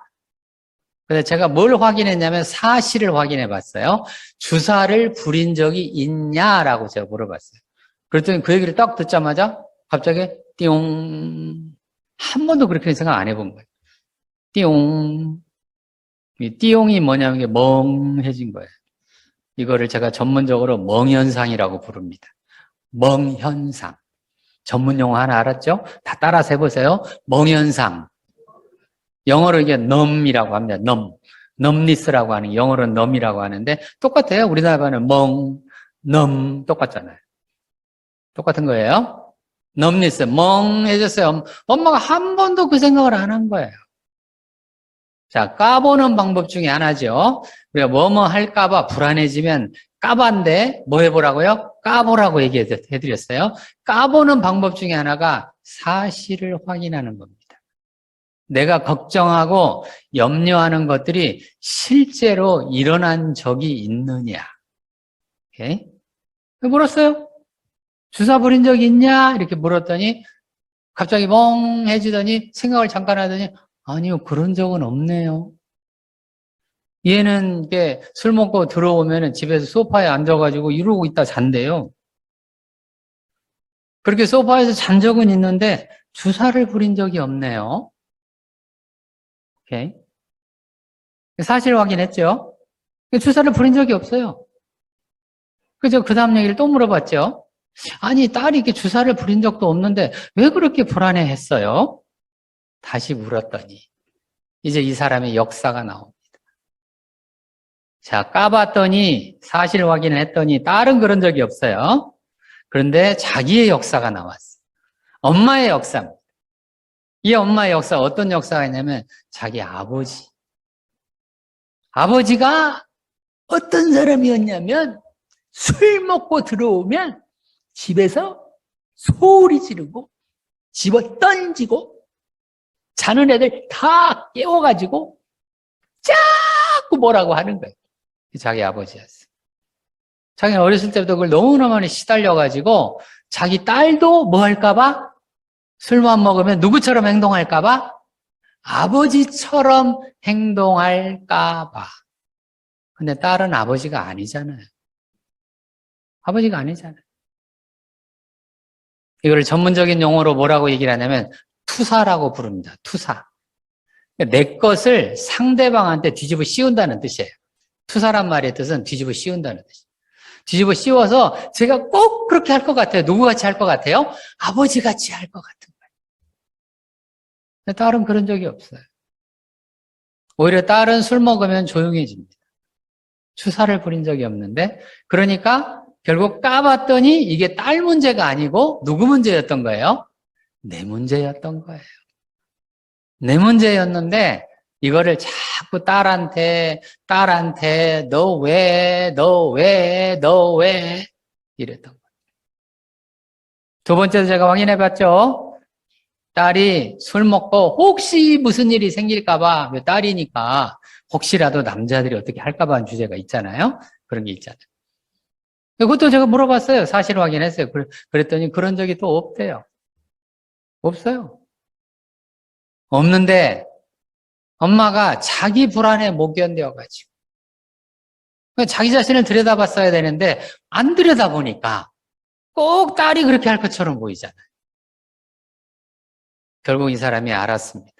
그래서 제가 뭘 확인했냐면 사실을 확인해 봤어요. 주사를 부린 적이 있냐라고 제가 물어봤어요. 그랬더니 그 얘기를 딱 듣자마자 갑자기 띠용. 한 번도 그렇게 생각 안 해본 거예요. 띠용. 이 띠용이 뭐냐면 이게 멍해진 거예요. 이거를 제가 전문적으로 멍현상이라고 부릅니다. 멍현상. 전문 용어 하나 알았죠? 다 따라서 해보세요. 멍현상. 영어로 이게 numb이라고 합니다. numbness라고 하는, 영어로는 numb이라고 하는데 똑같아요. 우리나라 말은 numb 똑같잖아요. 똑같은 거예요. numbness, 멍해졌어요. 엄마가 한 번도 그 생각을 안 한 거예요. 자, 까보는 방법 중에 하나죠. 우리가 뭐뭐 할까봐 불안해지면 까반데 뭐 해보라고요? 까보라고 얘기해드렸어요. 까보는 방법 중에 하나가 사실을 확인하는 겁니다. 내가 걱정하고 염려하는 것들이 실제로 일어난 적이 있느냐. 오케이? 물었어요. 주사 부린 적 있냐? 이렇게 물었더니 갑자기 멍해지더니 생각을 잠깐 하더니 아니요, 그런 적은 없네요. 얘는 이게 술 먹고 들어오면 집에서 소파에 앉아가지고 이러고 있다 잔대요. 그렇게 소파에서 잔 적은 있는데 주사를 부린 적이 없네요. 오케이. 사실 확인했죠? 주사를 부린 적이 없어요. 그래서 그 다음 얘기를 또 물어봤죠? 아니, 딸이 이렇게 주사를 부린 적도 없는데 왜 그렇게 불안해 했어요? 다시 물었더니 이제 이 사람의 역사가 나옵니다. 자, 까봤더니 사실 확인을 했더니 딸은 그런 적이 없어요. 그런데 자기의 역사가 나왔어요. 엄마의 역사입니다. 이 엄마의 역사 어떤 역사가 있냐면 자기 아버지. 아버지가 어떤 사람이었냐면 술 먹고 들어오면 집에서 소리 지르고 집어 던지고 자는 애들 다 깨워가지고 자꾸 뭐라고 하는 거예요. 자기 아버지였어요. 자기는 어렸을 때부터 그걸 너무나 많이 시달려가지고 자기 딸도 뭐 할까봐 술만 먹으면 누구처럼 행동할까봐 아버지처럼 행동할까봐. 근데 딸은 아버지가 아니잖아요. 아버지가 아니잖아요. 이걸 전문적인 용어로 뭐라고 얘기를 하냐면 투사라고 부릅니다. 투사. 내 것을 상대방한테 뒤집어 씌운다는 뜻이에요. 투사란 말의 뜻은 뒤집어 씌운다는 뜻이에요. 뒤집어 씌워서 제가 꼭 그렇게 할 것 같아요. 누구같이 할 것 같아요? 아버지같이 할 것 같은 거예요. 근데 딸은 그런 적이 없어요. 오히려 딸은 술 먹으면 조용해집니다. 투사를 부린 적이 없는데 그러니까 결국 까봤더니 이게 딸 문제가 아니고 누구 문제였던 거예요? 내 문제였던 거예요. 내 문제였는데 이거를 자꾸 딸한테 너 왜 이랬던 거예요. 두 번째도 제가 확인해 봤죠. 딸이 술 먹고 혹시 무슨 일이 생길까 봐 딸이니까 혹시라도 남자들이 어떻게 할까 봐 하는 주제가 있잖아요. 그런 게 있잖아요. 그것도 제가 물어봤어요. 사실 확인했어요. 그랬더니 그런 적이 또 없대요. 없어요. 없는데 엄마가 자기 불안에 못 견뎌가지고 자기 자신을 들여다봤어야 되는데 안 들여다보니까 꼭 딸이 그렇게 할 것처럼 보이잖아요. 결국 이 사람이 알았습니다.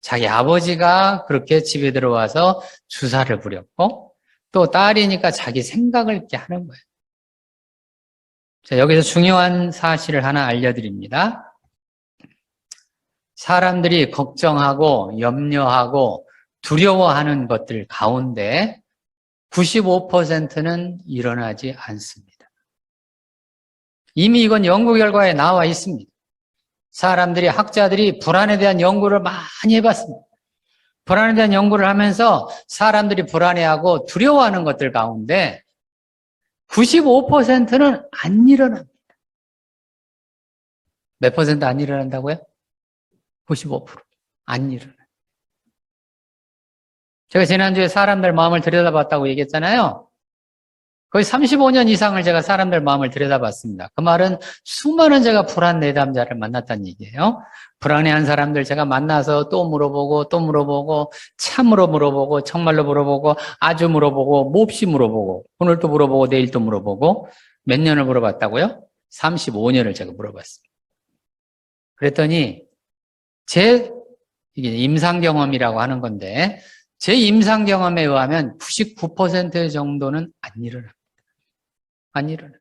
자기 아버지가 그렇게 집에 들어와서 주사를 부렸고 또 딸이니까 자기 생각을 있게 하는 거예요. 자, 여기서 중요한 사실을 하나 알려드립니다. 사람들이 걱정하고 염려하고 두려워하는 것들 가운데 95%는 일어나지 않습니다. 이미 이건 연구 결과에 나와 있습니다. 사람들이, 학자들이 불안에 대한 연구를 많이 해봤습니다. 불안에 대한 연구를 하면서 사람들이 불안해하고 두려워하는 것들 가운데 95%는 안 일어납니다. 몇 퍼센트 안 일어난다고요? 95%. 안 일어나요. 제가 지난주에 사람들 마음을 들여다봤다고 얘기했잖아요. 거의 35년 이상을 제가 사람들 마음을 들여다봤습니다. 그 말은 수많은 제가 불안 내담자를 만났다는 얘기예요. 불안해한 사람들 제가 만나서 또 물어보고 참으로 물어보고 정말로 물어보고 아주 물어보고 몹시 물어보고 오늘 또 물어보고 내일 또 물어보고 몇 년을 물어봤다고요? 35년을 제가 물어봤습니다. 그랬더니 이게 임상 경험이라고 하는 건데 제 임상 경험에 의하면 99% 정도는 안 일어납니다. 안 일어나.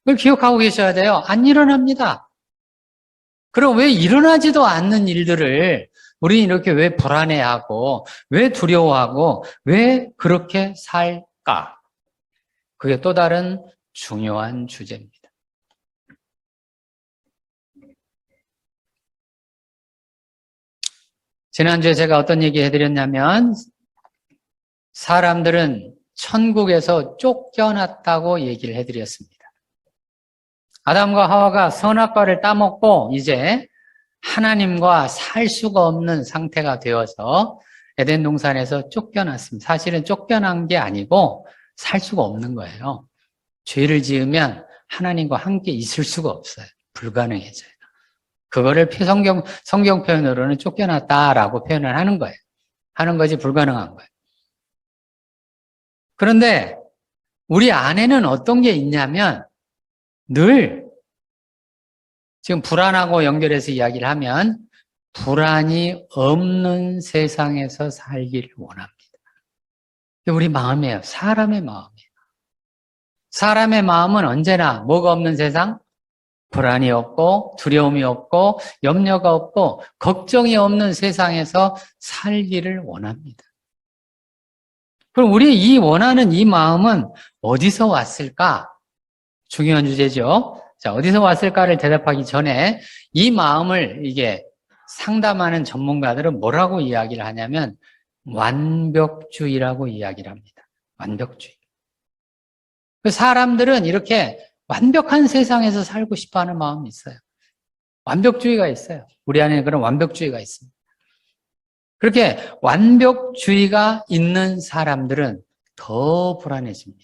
그걸 기억하고 계셔야 돼요. 안 일어납니다. 그럼 왜 일어나지도 않는 일들을 우리는 이렇게 왜 불안해하고 왜 두려워하고 왜 그렇게 살까? 그게 또 다른 중요한 주제입니다. 지난주에 제가 어떤 얘기 해드렸냐면 사람들은 천국에서 쫓겨났다고 얘기를 해드렸습니다. 아담과 하와가 선악과를 따먹고 이제 하나님과 살 수가 없는 상태가 되어서 에덴 동산에서 쫓겨났습니다. 사실은 쫓겨난 게 아니고 살 수가 없는 거예요. 죄를 지으면 하나님과 함께 있을 수가 없어요. 불가능해져요. 그거를 성경 표현으로는 쫓겨났다라고 표현을 하는 거예요. 하는 거지 불가능한 거예요. 그런데 우리 안에는 어떤 게 있냐면 늘 지금 불안하고 연결해서 이야기를 하면 불안이 없는 세상에서 살기를 원합니다. 우리 마음이에요. 사람의 마음이에요. 사람의 마음은 언제나 뭐가 없는 세상? 불안이 없고 두려움이 없고 염려가 없고 걱정이 없는 세상에서 살기를 원합니다. 그럼 우리 이 원하는 이 마음은 어디서 왔을까? 중요한 주제죠. 자, 어디서 왔을까를 대답하기 전에 이 마음을 이게 상담하는 전문가들은 뭐라고 이야기를 하냐면 완벽주의라고 이야기를 합니다. 완벽주의. 사람들은 이렇게 완벽한 세상에서 살고 싶어 하는 마음이 있어요. 완벽주의가 있어요. 우리 안에 그런 완벽주의가 있습니다. 그렇게 완벽주의가 있는 사람들은 더 불안해집니다.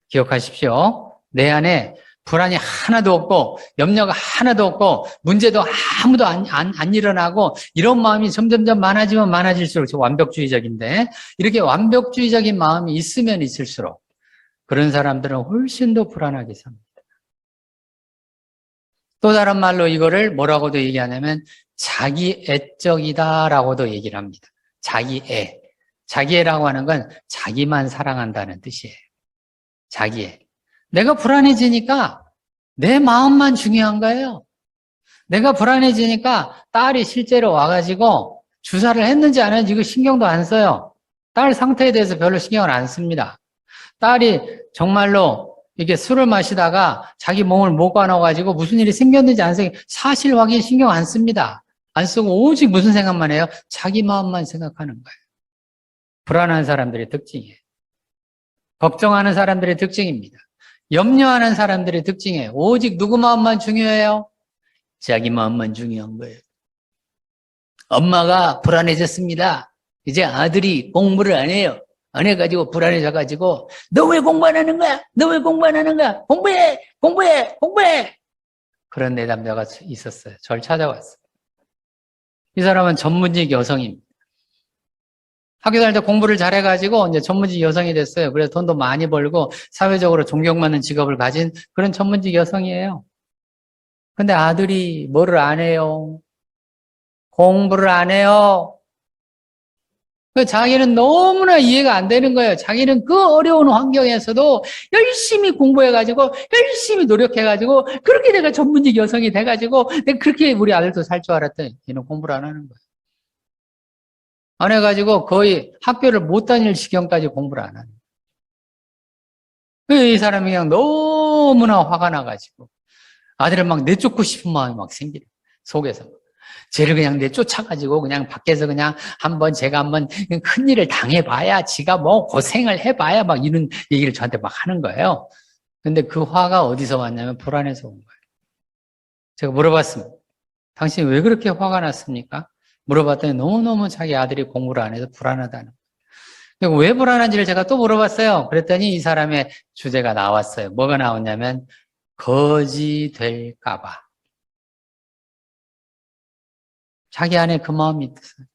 기억하십시오. 내 안에 불안이 하나도 없고 염려가 하나도 없고 문제도 아무도 안 일어나고 이런 마음이 점점점 많아지면 많아질수록 완벽주의적인데 이렇게 완벽주의적인 마음이 있으면 있을수록 그런 사람들은 훨씬 더 불안하게 삽니다. 또 다른 말로 이거를 뭐라고도 얘기하냐면 자기애적이다라고도 얘기를 합니다. 자기애. 자기애라고 하는 건 자기만 사랑한다는 뜻이에요. 자기애. 내가 불안해지니까 내 마음만 중요한 거예요. 내가 불안해지니까 딸이 실제로 와가지고 주사를 했는지 안 했는지 이거 신경도 안 써요. 딸 상태에 대해서 별로 신경을 안 씁니다. 딸이 정말로 이렇게 술을 마시다가 자기 몸을 못 가눠가지고 무슨 일이 생겼는지 안 생겨 사실 확인 신경 안 씁니다. 안 쓰고 오직 무슨 생각만 해요? 자기 마음만 생각하는 거예요. 불안한 사람들의 특징이에요. 걱정하는 사람들의 특징입니다. 염려하는 사람들의 특징이에요. 오직 누구 마음만 중요해요? 자기 마음만 중요한 거예요. 엄마가 불안해졌습니다. 이제 아들이 공부를 안 해요. 안 해가지고 불안해져가지고 너 왜 공부 안 하는 거야? 너 왜 공부 안 하는 거야? 공부해! 공부해! 공부해! 그런 내담자가 있었어요. 저를 찾아왔어요. 이 사람은 전문직 여성입니다. 학교 다닐 때 공부를 잘해가지고 이제 전문직 여성이 됐어요. 그래서 돈도 많이 벌고 사회적으로 존경받는 직업을 가진 그런 전문직 여성이에요. 근데 아들이 뭐를 안 해요? 공부를 안 해요. 자기는 너무나 이해가 안 되는 거예요. 자기는 그 어려운 환경에서도 열심히 공부해가지고 열심히 노력해가지고 그렇게 내가 전문직 여성이 돼가지고 내가 그렇게 우리 아들도 살 줄 알았더니 얘는 공부를 안 하는 거예요. 안 해가지고 거의 학교를 못 다닐 지경까지 공부를 안 하는 거예요. 이 사람이 그냥 너무나 화가 나가지고 아들을 막 내쫓고 싶은 마음이 막 생기는 거예요. 속에서. 쟤를 그냥 내쫓아가지고 그냥 밖에서 그냥 제가 한번 큰일을 당해봐야 지가 뭐 고생을 해봐야 막 이런 얘기를 저한테 막 하는 거예요. 근데 그 화가 어디서 왔냐면 불안해서 온 거예요. 제가 물어봤습니다. 당신이 왜 그렇게 화가 났습니까? 물어봤더니 너무너무 자기 아들이 공부를 안 해서 불안하다는 거예요. 왜 불안한지를 제가 또 물어봤어요. 그랬더니 이 사람의 주제가 나왔어요. 뭐가 나왔냐면 거지 될까봐. 자기 안에 그 마음이 있어요.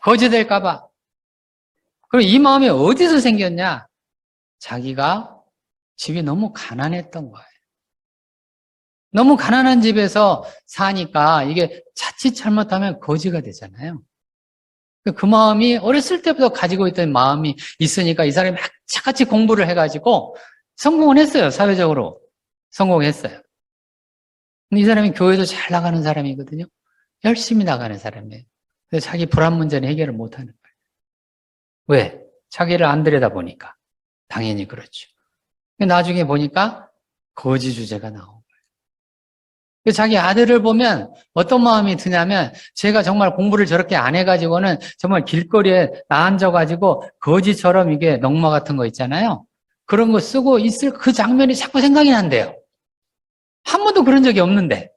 거지 될까봐. 그럼 이 마음이 어디서 생겼냐? 자기가 집이 너무 가난했던 거예요. 너무 가난한 집에서 사니까 이게 자칫 잘못하면 거지가 되잖아요. 그 마음이 어렸을 때부터 가지고 있던 마음이 있으니까 이 사람이 악착같이 공부를 해가지고 성공을 했어요. 사회적으로. 성공했어요. 근데 이 사람이 교회도 잘 나가는 사람이거든요. 열심히 나가는 사람이에요. 근데 자기 불안 문제는 해결을 못하는 거예요. 왜? 자기를 안 들여다보니까. 당연히 그렇죠. 나중에 보니까 거지 주제가 나오고. 자기 아들을 보면 어떤 마음이 드냐면 제가 정말 공부를 저렇게 안 해가지고는 정말 길거리에 나앉아가지고 거지처럼 이게 넝마 같은 거 있잖아요. 그런 거 쓰고 있을 그 장면이 자꾸 생각이 난대요. 한 번도 그런 적이 없는데.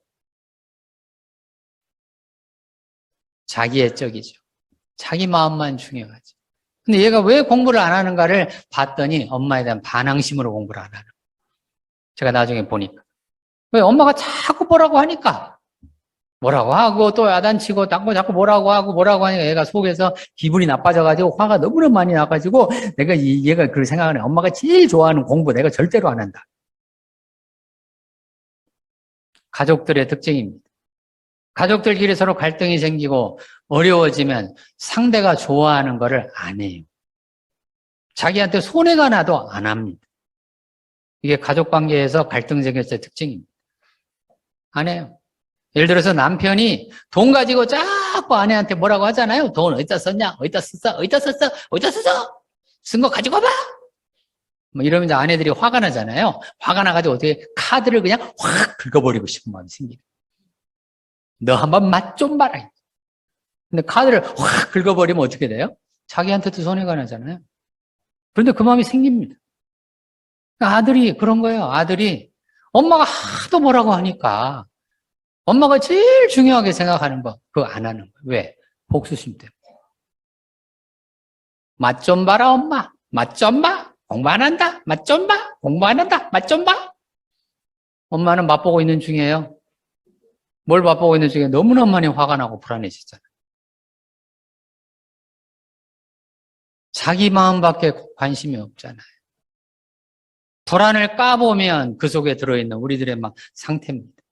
자기의 적이죠. 자기 마음만 중요하죠. 근데 얘가 왜 공부를 안 하는가를 봤더니 엄마에 대한 반항심으로 공부를 안 하는 거예요. 제가 나중에 보니까. 왜 엄마가 자꾸 뭐라고 하니까 뭐라고 하고 또 야단치고 자꾸 뭐라고 하니까 얘가 속에서 기분이 나빠져가지고 화가 너무나 많이 나가지고 얘가 그렇게 생각하네. 엄마가 제일 좋아하는 공부 내가 절대로 안 한다. 가족들의 특징입니다. 가족들끼리 서로 갈등이 생기고 어려워지면 상대가 좋아하는 거를 안 해요. 자기한테 손해가 나도 안 합니다. 이게 가족관계에서 갈등 생겼을 때 특징입니다. 안 해요. 예를 들어서 남편이 돈 가지고 자꾸 아내한테 뭐라고 하잖아요. 돈 어디다 썼냐? 어디다 썼어? 어디다 썼어? 어디다 썼어? 쓴 거 가지고 와봐! 뭐 이러면 이제 아내들이 화가 나잖아요. 화가 나가지고 어떻게 카드를 그냥 확 긁어버리고 싶은 마음이 생겨요. 너 한번 맛 좀 봐라. 근데 카드를 확 긁어버리면 어떻게 돼요? 자기한테도 손해가 나잖아요. 그런데 그 마음이 생깁니다. 아들이 그런 거예요. 아들이 엄마가 하도 뭐라고 하니까 엄마가 제일 중요하게 생각하는 거 그거 안 하는 거예요. 왜? 복수심 때문에. 맛 좀 봐라 엄마. 맛 좀 봐. 공부 안 한다. 맛 좀 봐. 공부 안 한다. 맛 좀 봐. 엄마는 맛보고 있는 중이에요. 뭘 맛보고 있는 중에 너무나 많이 화가 나고 불안해지잖아요. 자기 마음밖에 관심이 없잖아요. 불안을 까보면 그 속에 들어있는 우리들의 막 상태입니다.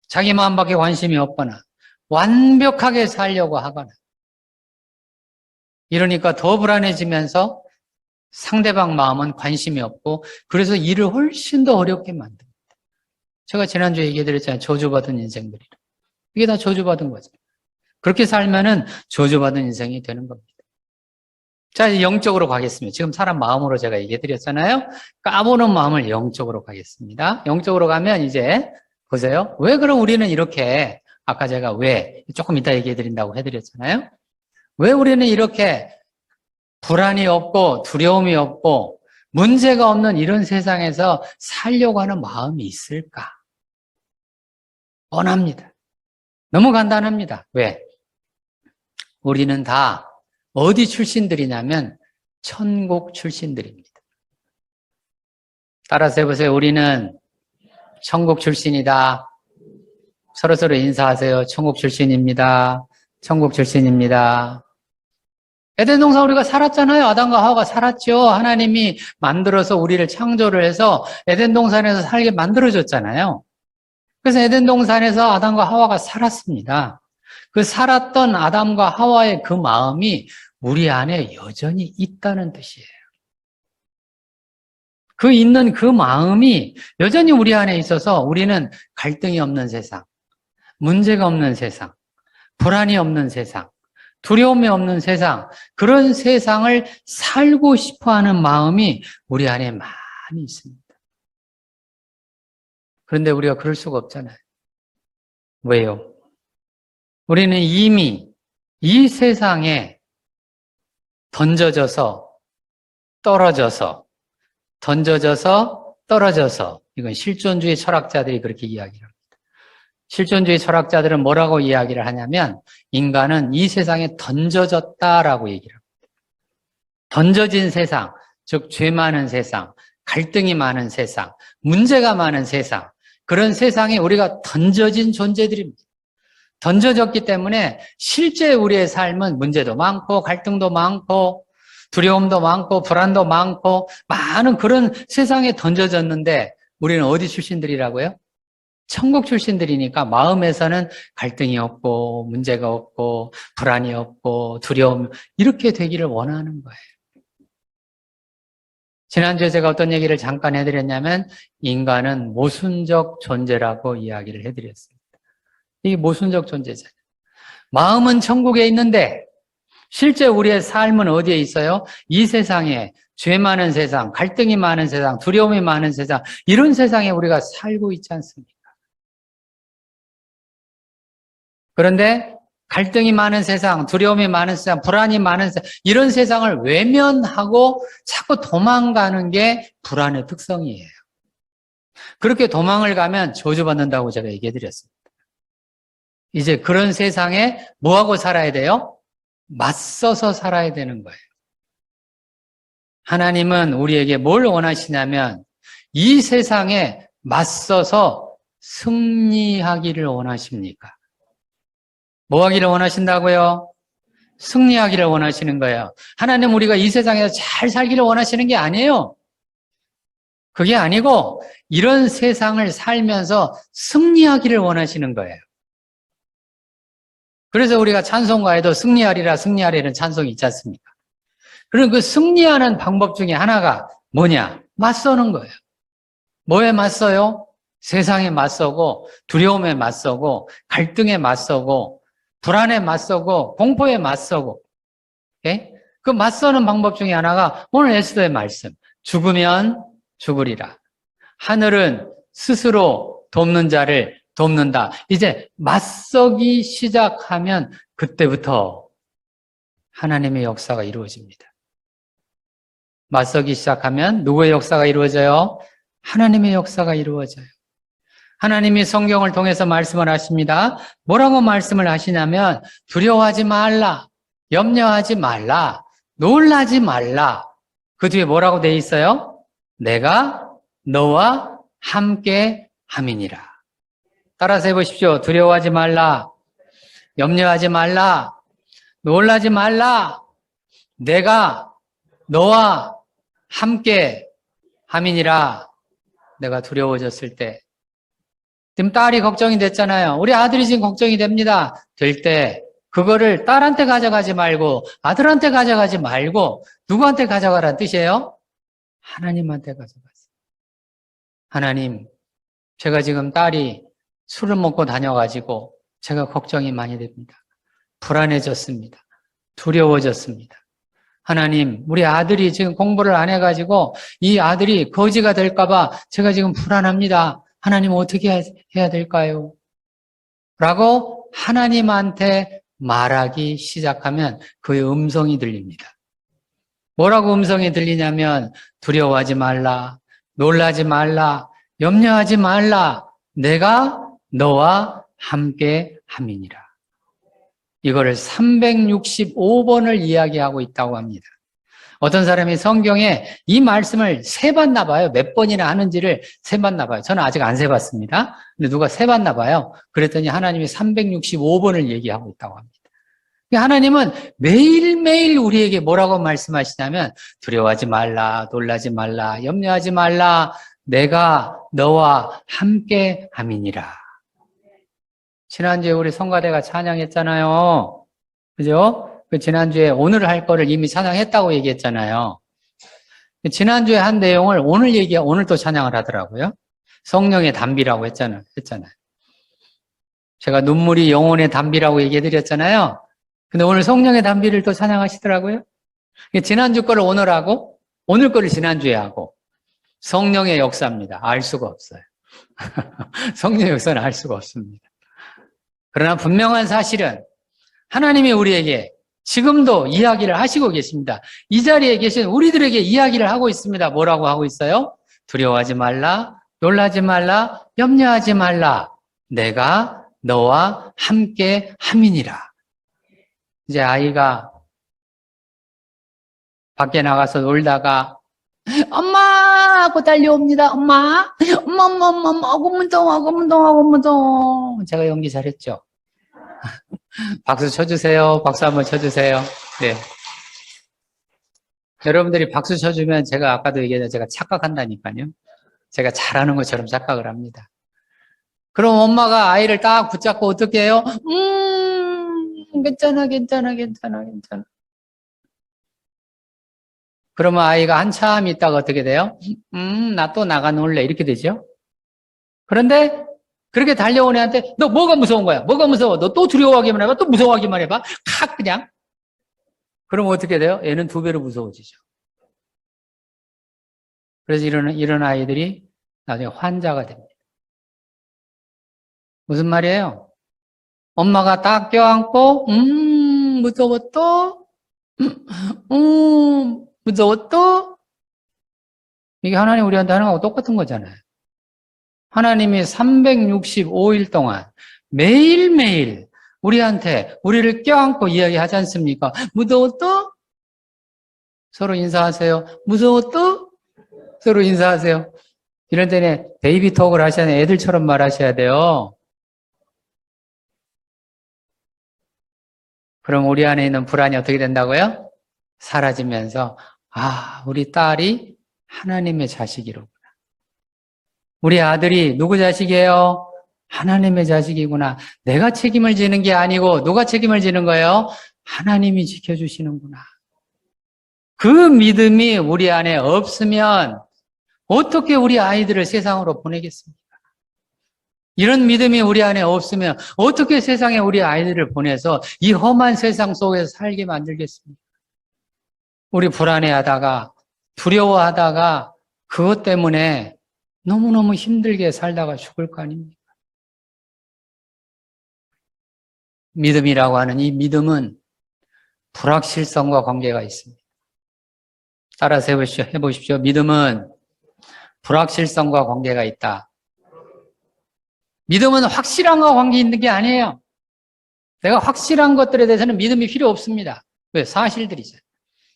자기 마음밖에 관심이 없거나 완벽하게 살려고 하거나 이러니까 더 불안해지면서 상대방 마음은 관심이 없고 그래서 일을 훨씬 더 어렵게 만듭니다. 제가 지난주에 얘기해드렸잖아요. 저주받은 인생들이라. 이게 다 저주받은 거죠. 그렇게 살면은 저주받은 인생이 되는 겁니다. 자, 이제 영적으로 가겠습니다. 지금 사람 마음으로 제가 얘기해드렸잖아요. 까보는 마음을 영적으로 가겠습니다. 영적으로 가면 이제 보세요. 왜 그럼 우리는 이렇게 아까 제가 왜 조금 이따 얘기해드린다고 해드렸잖아요. 왜 우리는 이렇게 불안이 없고 두려움이 없고 문제가 없는 이런 세상에서 살려고 하는 마음이 있을까? 뻔합니다. 너무 간단합니다. 왜? 우리는 다 어디 출신들이냐면 천국 출신들입니다. 따라서 해보세요. 우리는 천국 출신이다. 서로서로 인사하세요. 천국 출신입니다. 천국 출신입니다. 에덴 동산 우리가 살았잖아요. 아담과 하와가 살았죠. 하나님이 만들어서 우리를 창조를 해서 에덴 동산에서 살게 만들어줬잖아요. 그래서 에덴 동산에서 아담과 하와가 살았습니다. 그 살았던 아담과 하와의 그 마음이 우리 안에 여전히 있다는 뜻이에요. 그 있는 그 마음이 여전히 우리 안에 있어서 우리는 갈등이 없는 세상, 문제가 없는 세상, 불안이 없는 세상, 두려움이 없는 세상, 그런 세상을 살고 싶어하는 마음이 우리 안에 많이 있습니다. 그런데 우리가 그럴 수가 없잖아요. 왜요? 우리는 이미 이 세상에 던져져서 떨어져서 이건 실존주의 철학자들이 그렇게 이야기를 합니다. 실존주의 철학자들은 뭐라고 이야기를 하냐면 인간은 이 세상에 던져졌다라고 얘기를 합니다. 던져진 세상, 즉 죄 많은 세상, 갈등이 많은 세상, 문제가 많은 세상, 그런 세상에 우리가 던져진 존재들입니다. 던져졌기 때문에 실제 우리의 삶은 문제도 많고 갈등도 많고 두려움도 많고 불안도 많고 많은 그런 세상에 던져졌는데 우리는 어디 출신들이라고요? 천국 출신들이니까 마음에서는 갈등이 없고 문제가 없고 불안이 없고 두려움 이렇게 되기를 원하는 거예요. 지난주에 제가 어떤 얘기를 잠깐 해드렸냐면 인간은 모순적 존재라고 이야기를 해드렸습니다. 이게 모순적 존재잖아요. 마음은 천국에 있는데 실제 우리의 삶은 어디에 있어요? 이 세상에 죄 많은 세상, 갈등이 많은 세상, 두려움이 많은 세상 이런 세상에 우리가 살고 있지 않습니까? 그런데 갈등이 많은 세상, 두려움이 많은 세상, 불안이 많은 세상 이런 세상을 외면하고 자꾸 도망가는 게 불안의 특성이에요. 그렇게 도망을 가면 저주받는다고 제가 얘기해 드렸습니다. 이제 그런 세상에 뭐하고 살아야 돼요? 맞서서 살아야 되는 거예요. 하나님은 우리에게 뭘 원하시냐면 이 세상에 맞서서 승리하기를 원하십니까? 뭐 하기를 원하신다고요? 승리하기를 원하시는 거예요. 하나님 우리가 이 세상에서 잘 살기를 원하시는 게 아니에요. 그게 아니고 이런 세상을 살면서 승리하기를 원하시는 거예요. 그래서 우리가 찬송가에도 승리하리라 승리하리라는 찬송이 있지 않습니까? 그럼 그 승리하는 방법 중에 하나가 뭐냐? 맞서는 거예요. 뭐에 맞서요? 세상에 맞서고 두려움에 맞서고 갈등에 맞서고 불안에 맞서고 공포에 맞서고 오케이? 그 맞서는 방법 중에 하나가 오늘 에스더의 말씀 죽으면 죽으리라. 하늘은 스스로 돕는 자를 돕는다. 이제 맞서기 시작하면 그때부터 하나님의 역사가 이루어집니다. 맞서기 시작하면 누구의 역사가 이루어져요? 하나님의 역사가 이루어져요. 하나님이 성경을 통해서 말씀을 하십니다. 뭐라고 말씀을 하시냐면 두려워하지 말라, 염려하지 말라, 놀라지 말라. 그 뒤에 뭐라고 돼 있어요? 내가 너와 함께 함이니라. 따라서 해보십시오. 두려워하지 말라, 염려하지 말라, 놀라지 말라. 내가 너와 함께 함이니라. 내가 두려워졌을 때 지금 딸이 걱정이 됐잖아요. 우리 아들이 지금 걱정이 됩니다. 될 때 그거를 딸한테 가져가지 말고 아들한테 가져가지 말고 누구한테 가져가라는 뜻이에요? 하나님한테 가져가세요. 하나님, 제가 지금 딸이 술을 먹고 다녀가지고 제가 걱정이 많이 됩니다. 불안해졌습니다. 두려워졌습니다. 하나님, 우리 아들이 지금 공부를 안 해가지고 이 아들이 거지가 될까봐 제가 지금 불안합니다. 하나님 어떻게 해야 될까요? 라고 하나님한테 말하기 시작하면 그의 음성이 들립니다. 뭐라고 음성이 들리냐면 두려워하지 말라, 놀라지 말라, 염려하지 말라. 내가 너와 함께 함이니라. 이거를 365번을 이야기하고 있다고 합니다. 어떤 사람이 성경에 이 말씀을 세봤나 봐요. 몇 번이나 하는지를 세봤나 봐요. 저는 아직 안 세봤습니다. 근데 누가 세봤나 봐요. 그랬더니 하나님이 365번을 얘기하고 있다고 합니다. 하나님은 매일매일 우리에게 뭐라고 말씀하시냐면 두려워하지 말라, 놀라지 말라, 염려하지 말라. 내가 너와 함께 함이니라. 지난주에 우리 성가대가 찬양했잖아요. 그죠? 그 지난주에 오늘 할 거를 이미 찬양했다고 얘기했잖아요. 지난주에 한 내용을 오늘 또 찬양을 하더라고요. 성령의 담비라고 했잖아요. 제가 눈물이 영혼의 담비라고 얘기해드렸잖아요. 근데 오늘 성령의 담비를 또 찬양하시더라고요. 지난주 거를 오늘 하고, 오늘 거를 지난주에 하고, 성령의 역사입니다. 알 수가 없어요. 성령의 역사는 알 수가 없습니다. 그러나 분명한 사실은 하나님이 우리에게 지금도 이야기를 하시고 계십니다. 이 자리에 계신 우리들에게 이야기를 하고 있습니다. 뭐라고 하고 있어요? 두려워하지 말라, 놀라지 말라, 염려하지 말라. 내가 너와 함께 함이니라. 이제 아이가 밖에 나가서 놀다가 엄마 하고 달려옵니다. 엄마, 엄마, 엄마, 엄마, 엄마, 아고 무서워, 아고 무서워, 아고 무서워. 제가 연기 잘했죠? 박수 쳐주세요. 박수 한번 쳐주세요. 네. 여러분들이 박수 쳐주면 제가 아까도 얘기했는데 제가 착각한다니까요. 제가 잘하는 것처럼 착각을 합니다. 그럼 엄마가 아이를 딱 붙잡고 어떻게 해요? 괜찮아, 괜찮아, 괜찮아, 괜찮아. 그러면 아이가 한참 있다가 어떻게 돼요? 나 또 나가 놀래. 이렇게 되죠? 그런데 그렇게 달려온 애한테 너 뭐가 무서운 거야? 뭐가 무서워? 너 또 두려워하기만 해봐. 또 무서워하기만 해봐. 칵 그냥. 그러면 어떻게 돼요? 애는 2배로 무서워지죠. 그래서 이런 아이들이 나중에 환자가 됩니다. 무슨 말이에요? 엄마가 딱 껴안고 무서워 또? 무서워 또? 이게 하나님 우리한테 하는 거하고 똑같은 거잖아요. 하나님이 365일 동안 매일매일 우리를 껴안고 이야기하지 않습니까? 무서워 또? 서로 인사하세요. 무서워 또? 서로 인사하세요. 이럴 때는 베이비 톡을 하셔야 돼요. 애들처럼 말하셔야 돼요. 그럼 우리 안에 있는 불안이 어떻게 된다고요? 사라지면서 우리 딸이 하나님의 자식이로구나. 우리 아들이 누구 자식이에요? 하나님의 자식이구나. 내가 책임을 지는 게 아니고 누가 책임을 지는 거예요? 하나님이 지켜주시는구나. 그 믿음이 우리 안에 없으면 어떻게 우리 아이들을 세상으로 보내겠습니까? 이런 믿음이 우리 안에 없으면 어떻게 세상에 우리 아이들을 보내서 이 험한 세상 속에서 살게 만들겠습니까? 우리 불안해하다가 두려워하다가 그것 때문에 너무너무 힘들게 살다가 죽을 거 아닙니까? 믿음이라고 하는 이 믿음은 불확실성과 관계가 있습니다. 따라서 해보십시오. 믿음은 불확실성과 관계가 있다. 믿음은 확실한 것과 관계 있는 게 아니에요. 내가 확실한 것들에 대해서는 믿음이 필요 없습니다. 왜? 사실들이죠.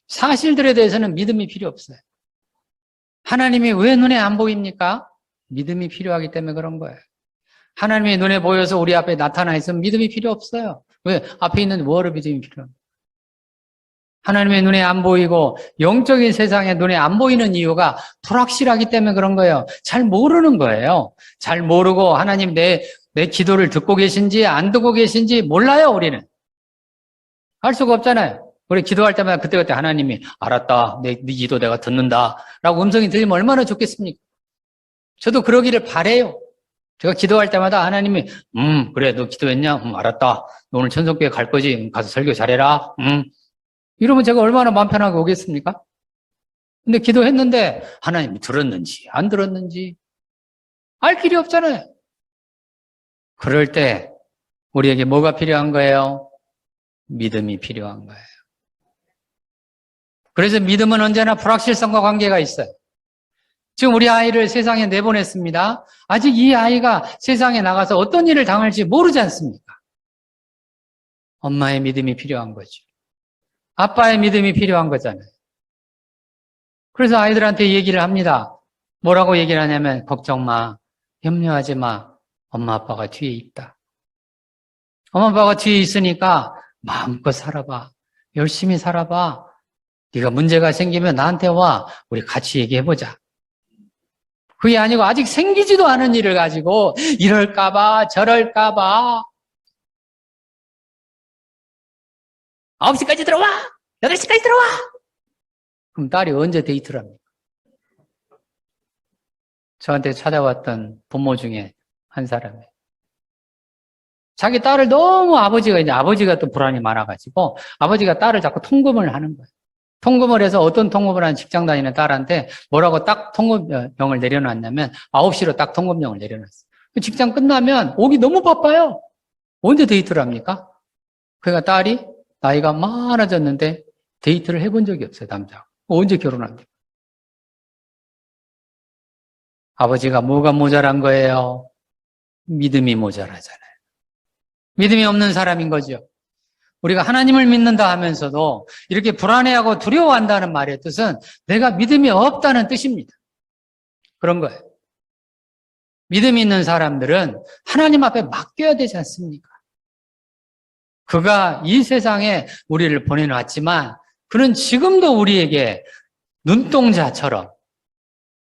사실들에 대해서는 믿음이 필요 없어요. 하나님이 왜 눈에 안 보입니까? 믿음이 필요하기 때문에 그런 거예요. 하나님이 눈에 보여서 우리 앞에 나타나 있으면 믿음이 필요 없어요. 왜? 앞에 있는 뭐로 믿음이 필요합니까? 하나님의 눈에 안 보이고 영적인 세상에 눈에 안 보이는 이유가 불확실하기 때문에 그런 거예요. 잘 모르는 거예요. 잘 모르고 하나님 내 기도를 듣고 계신지 안 듣고 계신지 몰라요, 우리는. 알 수가 없잖아요. 우리 기도할 때마다 그때그때 하나님이 알았다, 네 기도 내가 듣는다 라고 음성이 들리면 얼마나 좋겠습니까? 저도 그러기를 바래요. 제가 기도할 때마다 하나님이 그래 너 기도했냐? 알았다. 너 오늘 천성교회 갈 거지? 가서 설교 잘해라. 이러면 제가 얼마나 마음 편하게 오겠습니까? 근데 기도했는데 하나님이 들었는지 안 들었는지 알 길이 없잖아요. 그럴 때 우리에게 뭐가 필요한 거예요? 믿음이 필요한 거예요. 그래서 믿음은 언제나 불확실성과 관계가 있어요. 지금 우리 아이를 세상에 내보냈습니다. 아직 이 아이가 세상에 나가서 어떤 일을 당할지 모르지 않습니까? 엄마의 믿음이 필요한 거죠. 아빠의 믿음이 필요한 거잖아요. 그래서 아이들한테 얘기를 합니다. 뭐라고 얘기를 하냐면 걱정 마, 염려하지 마. 엄마 아빠가 뒤에 있다. 엄마 아빠가 뒤에 있으니까 마음껏 살아봐. 열심히 살아봐. 네가 문제가 생기면 나한테 와. 우리 같이 얘기해보자. 그게 아니고 아직 생기지도 않은 일을 가지고 이럴까봐 저럴까봐 9시까지 들어와! 8시까지 들어와! 그럼 딸이 언제 데이트를 합니까? 저한테 찾아왔던 부모 중에 한 사람이 자기 딸을 너무 아버지가 또 불안이 많아가지고 아버지가 딸을 자꾸 통금을 하는 거예요. 통금을 해서 어떤 통금을 하는 직장 다니는 딸한테 뭐라고 딱 통금령을 내려놨냐면 9시로 딱 통금령을 내려놨어요. 직장 끝나면 오기 너무 바빠요. 언제 데이트를 합니까? 그러니까 딸이 나이가 많아졌는데 데이트를 해본 적이 없어요, 남자하고. 언제 결혼합니까? 아버지가 뭐가 모자란 거예요? 믿음이 모자라잖아요. 믿음이 없는 사람인 거죠. 우리가 하나님을 믿는다 하면서도 이렇게 불안해하고 두려워한다는 말의 뜻은 내가 믿음이 없다는 뜻입니다. 그런 거예요. 믿음이 있는 사람들은 하나님 앞에 맡겨야 되지 않습니까? 그가 이 세상에 우리를 보내놨지만 그는 지금도 우리에게 눈동자처럼,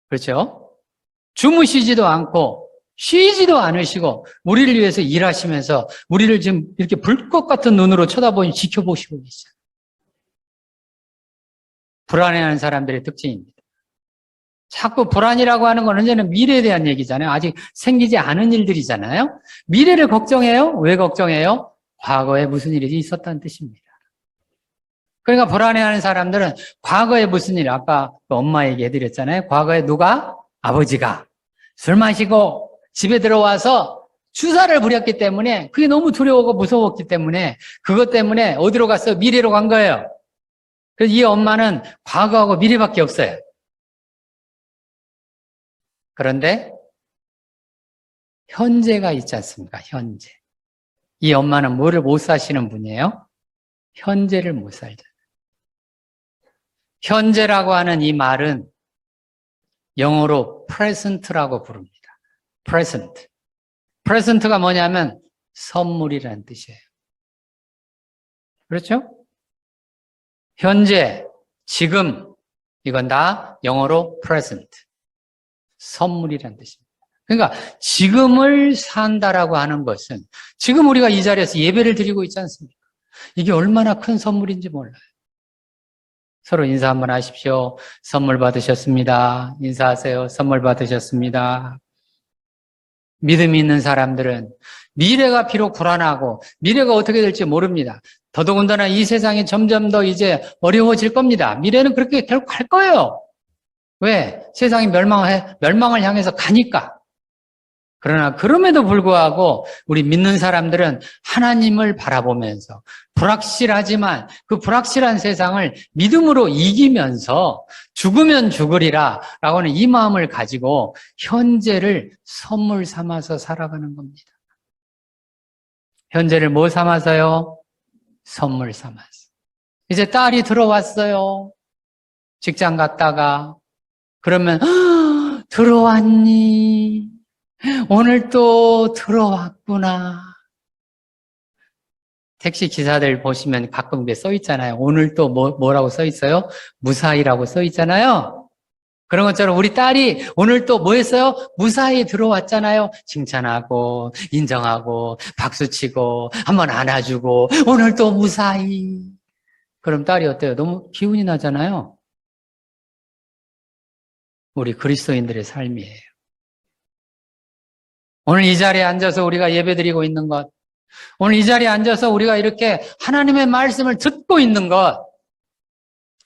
그렇죠? 주무시지도 않고 쉬지도 않으시고 우리를 위해서 일하시면서 우리를 지금 이렇게 불꽃 같은 눈으로 쳐다보니 지켜보시고 계시죠. 불안해하는 사람들의 특징입니다. 자꾸 불안이라고 하는 건 언제나 미래에 대한 얘기잖아요. 아직 생기지 않은 일들이잖아요. 미래를 걱정해요? 왜 걱정해요? 과거에 무슨 일이 있었다는 뜻입니다. 그러니까 불안해하는 사람들은 과거에 무슨 일, 아까 엄마 얘기해드렸잖아요. 과거에 누가? 아버지가 술 마시고 집에 들어와서 주사를 부렸기 때문에 그게 너무 두려워하고 무서웠기 때문에 그것 때문에 어디로 갔어? 미래로 간 거예요. 그래서 이 엄마는 과거하고 미래밖에 없어요. 그런데 현재가 있지 않습니까? 현재. 이 엄마는 뭐를 못 사시는 분이에요? 현재를 못 살죠. 현재라고 하는 이 말은 영어로 present라고 부릅니다. present. present가 뭐냐면 선물이라는 뜻이에요. 그렇죠? 현재, 지금, 이건 다 영어로 present. 선물이라는 뜻입니다. 그러니까 지금을 산다라고 하는 것은 지금 우리가 이 자리에서 예배를 드리고 있지 않습니까? 이게 얼마나 큰 선물인지 몰라요. 서로 인사 한번 하십시오. 선물 받으셨습니다. 인사하세요. 선물 받으셨습니다. 믿음이 있는 사람들은 미래가 비록 불안하고 미래가 어떻게 될지 모릅니다. 더더군다나 이 세상이 점점 더 이제 어려워질 겁니다. 미래는 그렇게 결국 갈 거예요. 왜? 세상이 멸망을 향해서 가니까. 그러나 그럼에도 불구하고 우리 믿는 사람들은 하나님을 바라보면서 불확실하지만 그 불확실한 세상을 믿음으로 이기면서 죽으면 죽으리라 라고 하는 이 마음을 가지고 현재를 선물 삼아서 살아가는 겁니다. 현재를 뭐 삼아서요? 선물 삼아서. 이제 딸이 들어왔어요. 직장 갔다가. 그러면 들어왔니? 오늘 또 들어왔구나. 택시 기사들 보시면 가끔 게 써 있잖아요. 오늘 또 뭐라고 써 있어요? 무사히라고 써 있잖아요. 그런 것처럼 우리 딸이 오늘 또 뭐 했어요? 무사히 들어왔잖아요. 칭찬하고 인정하고 박수치고 한번 안아주고 오늘 또 무사히. 그럼 딸이 어때요? 너무 기운이 나잖아요. 우리 그리스도인들의 삶이에요. 오늘 이 자리에 앉아서 우리가 예배드리고 있는 것, 오늘 이 자리에 앉아서 우리가 이렇게 하나님의 말씀을 듣고 있는 것,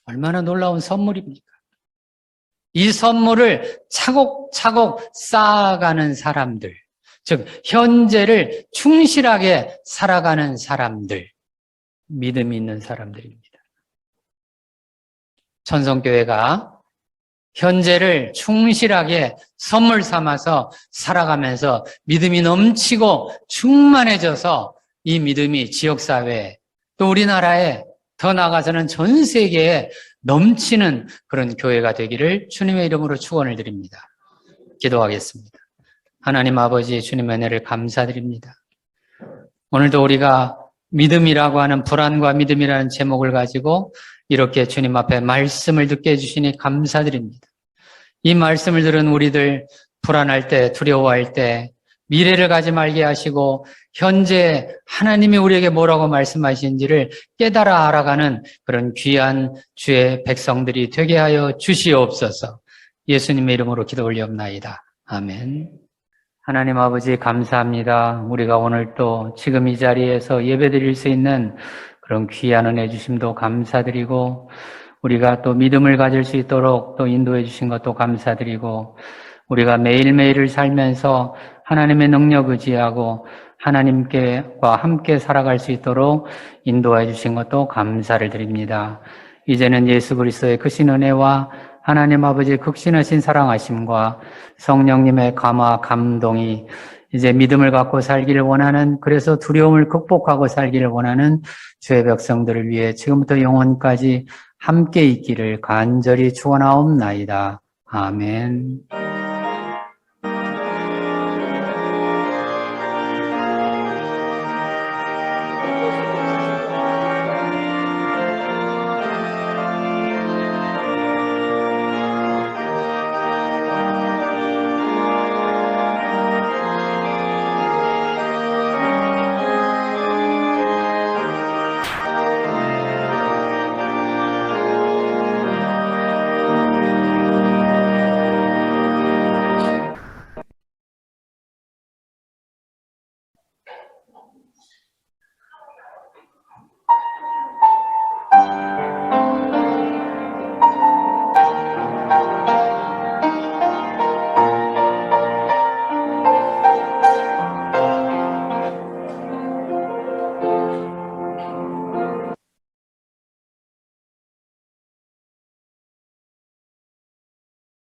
얼마나 놀라운 선물입니까? 이 선물을 차곡차곡 쌓아가는 사람들, 즉 현재를 충실하게 살아가는 사람들, 믿음이 있는 사람들입니다. 천성교회가 현재를 충실하게 선물 삼아서 살아가면서 믿음이 넘치고 충만해져서 이 믿음이 지역사회에 또 우리나라에 더 나아가서는 전 세계에 넘치는 그런 교회가 되기를 주님의 이름으로 축원을 드립니다. 기도하겠습니다. 하나님 아버지 주님의 은혜를 감사드립니다. 오늘도 우리가 믿음이라고 하는 불안과 믿음이라는 제목을 가지고 이렇게 주님 앞에 말씀을 듣게 해주시니 감사드립니다. 이 말씀을 들은 우리들 불안할 때, 두려워할 때 미래를 가지 말게 하시고 현재 하나님이 우리에게 뭐라고 말씀하시는지를 깨달아 알아가는 그런 귀한 주의 백성들이 되게 하여 주시옵소서. 예수님의 이름으로 기도 올리옵나이다. 아멘. 하나님 아버지 감사합니다. 우리가 오늘 또 지금 이 자리에서 예배드릴 수 있는 그런 귀한 은혜 주심도 감사드리고 우리가 또 믿음을 가질 수 있도록 또 인도해 주신 것도 감사드리고 우리가 매일매일을 살면서 하나님의 능력 의지하고 하나님께와 함께 살아갈 수 있도록 인도해 주신 것도 감사를 드립니다. 이제는 예수 그리스도의 크신 은혜와 하나님 아버지의 극신하신 사랑하심과 성령님의 감화 감동이 이제 믿음을 갖고 살기를 원하는, 그래서 두려움을 극복하고 살기를 원하는 주의 백성들을 위해 지금부터 영원까지 함께 있기를 간절히 축원하옵나이다. 아멘.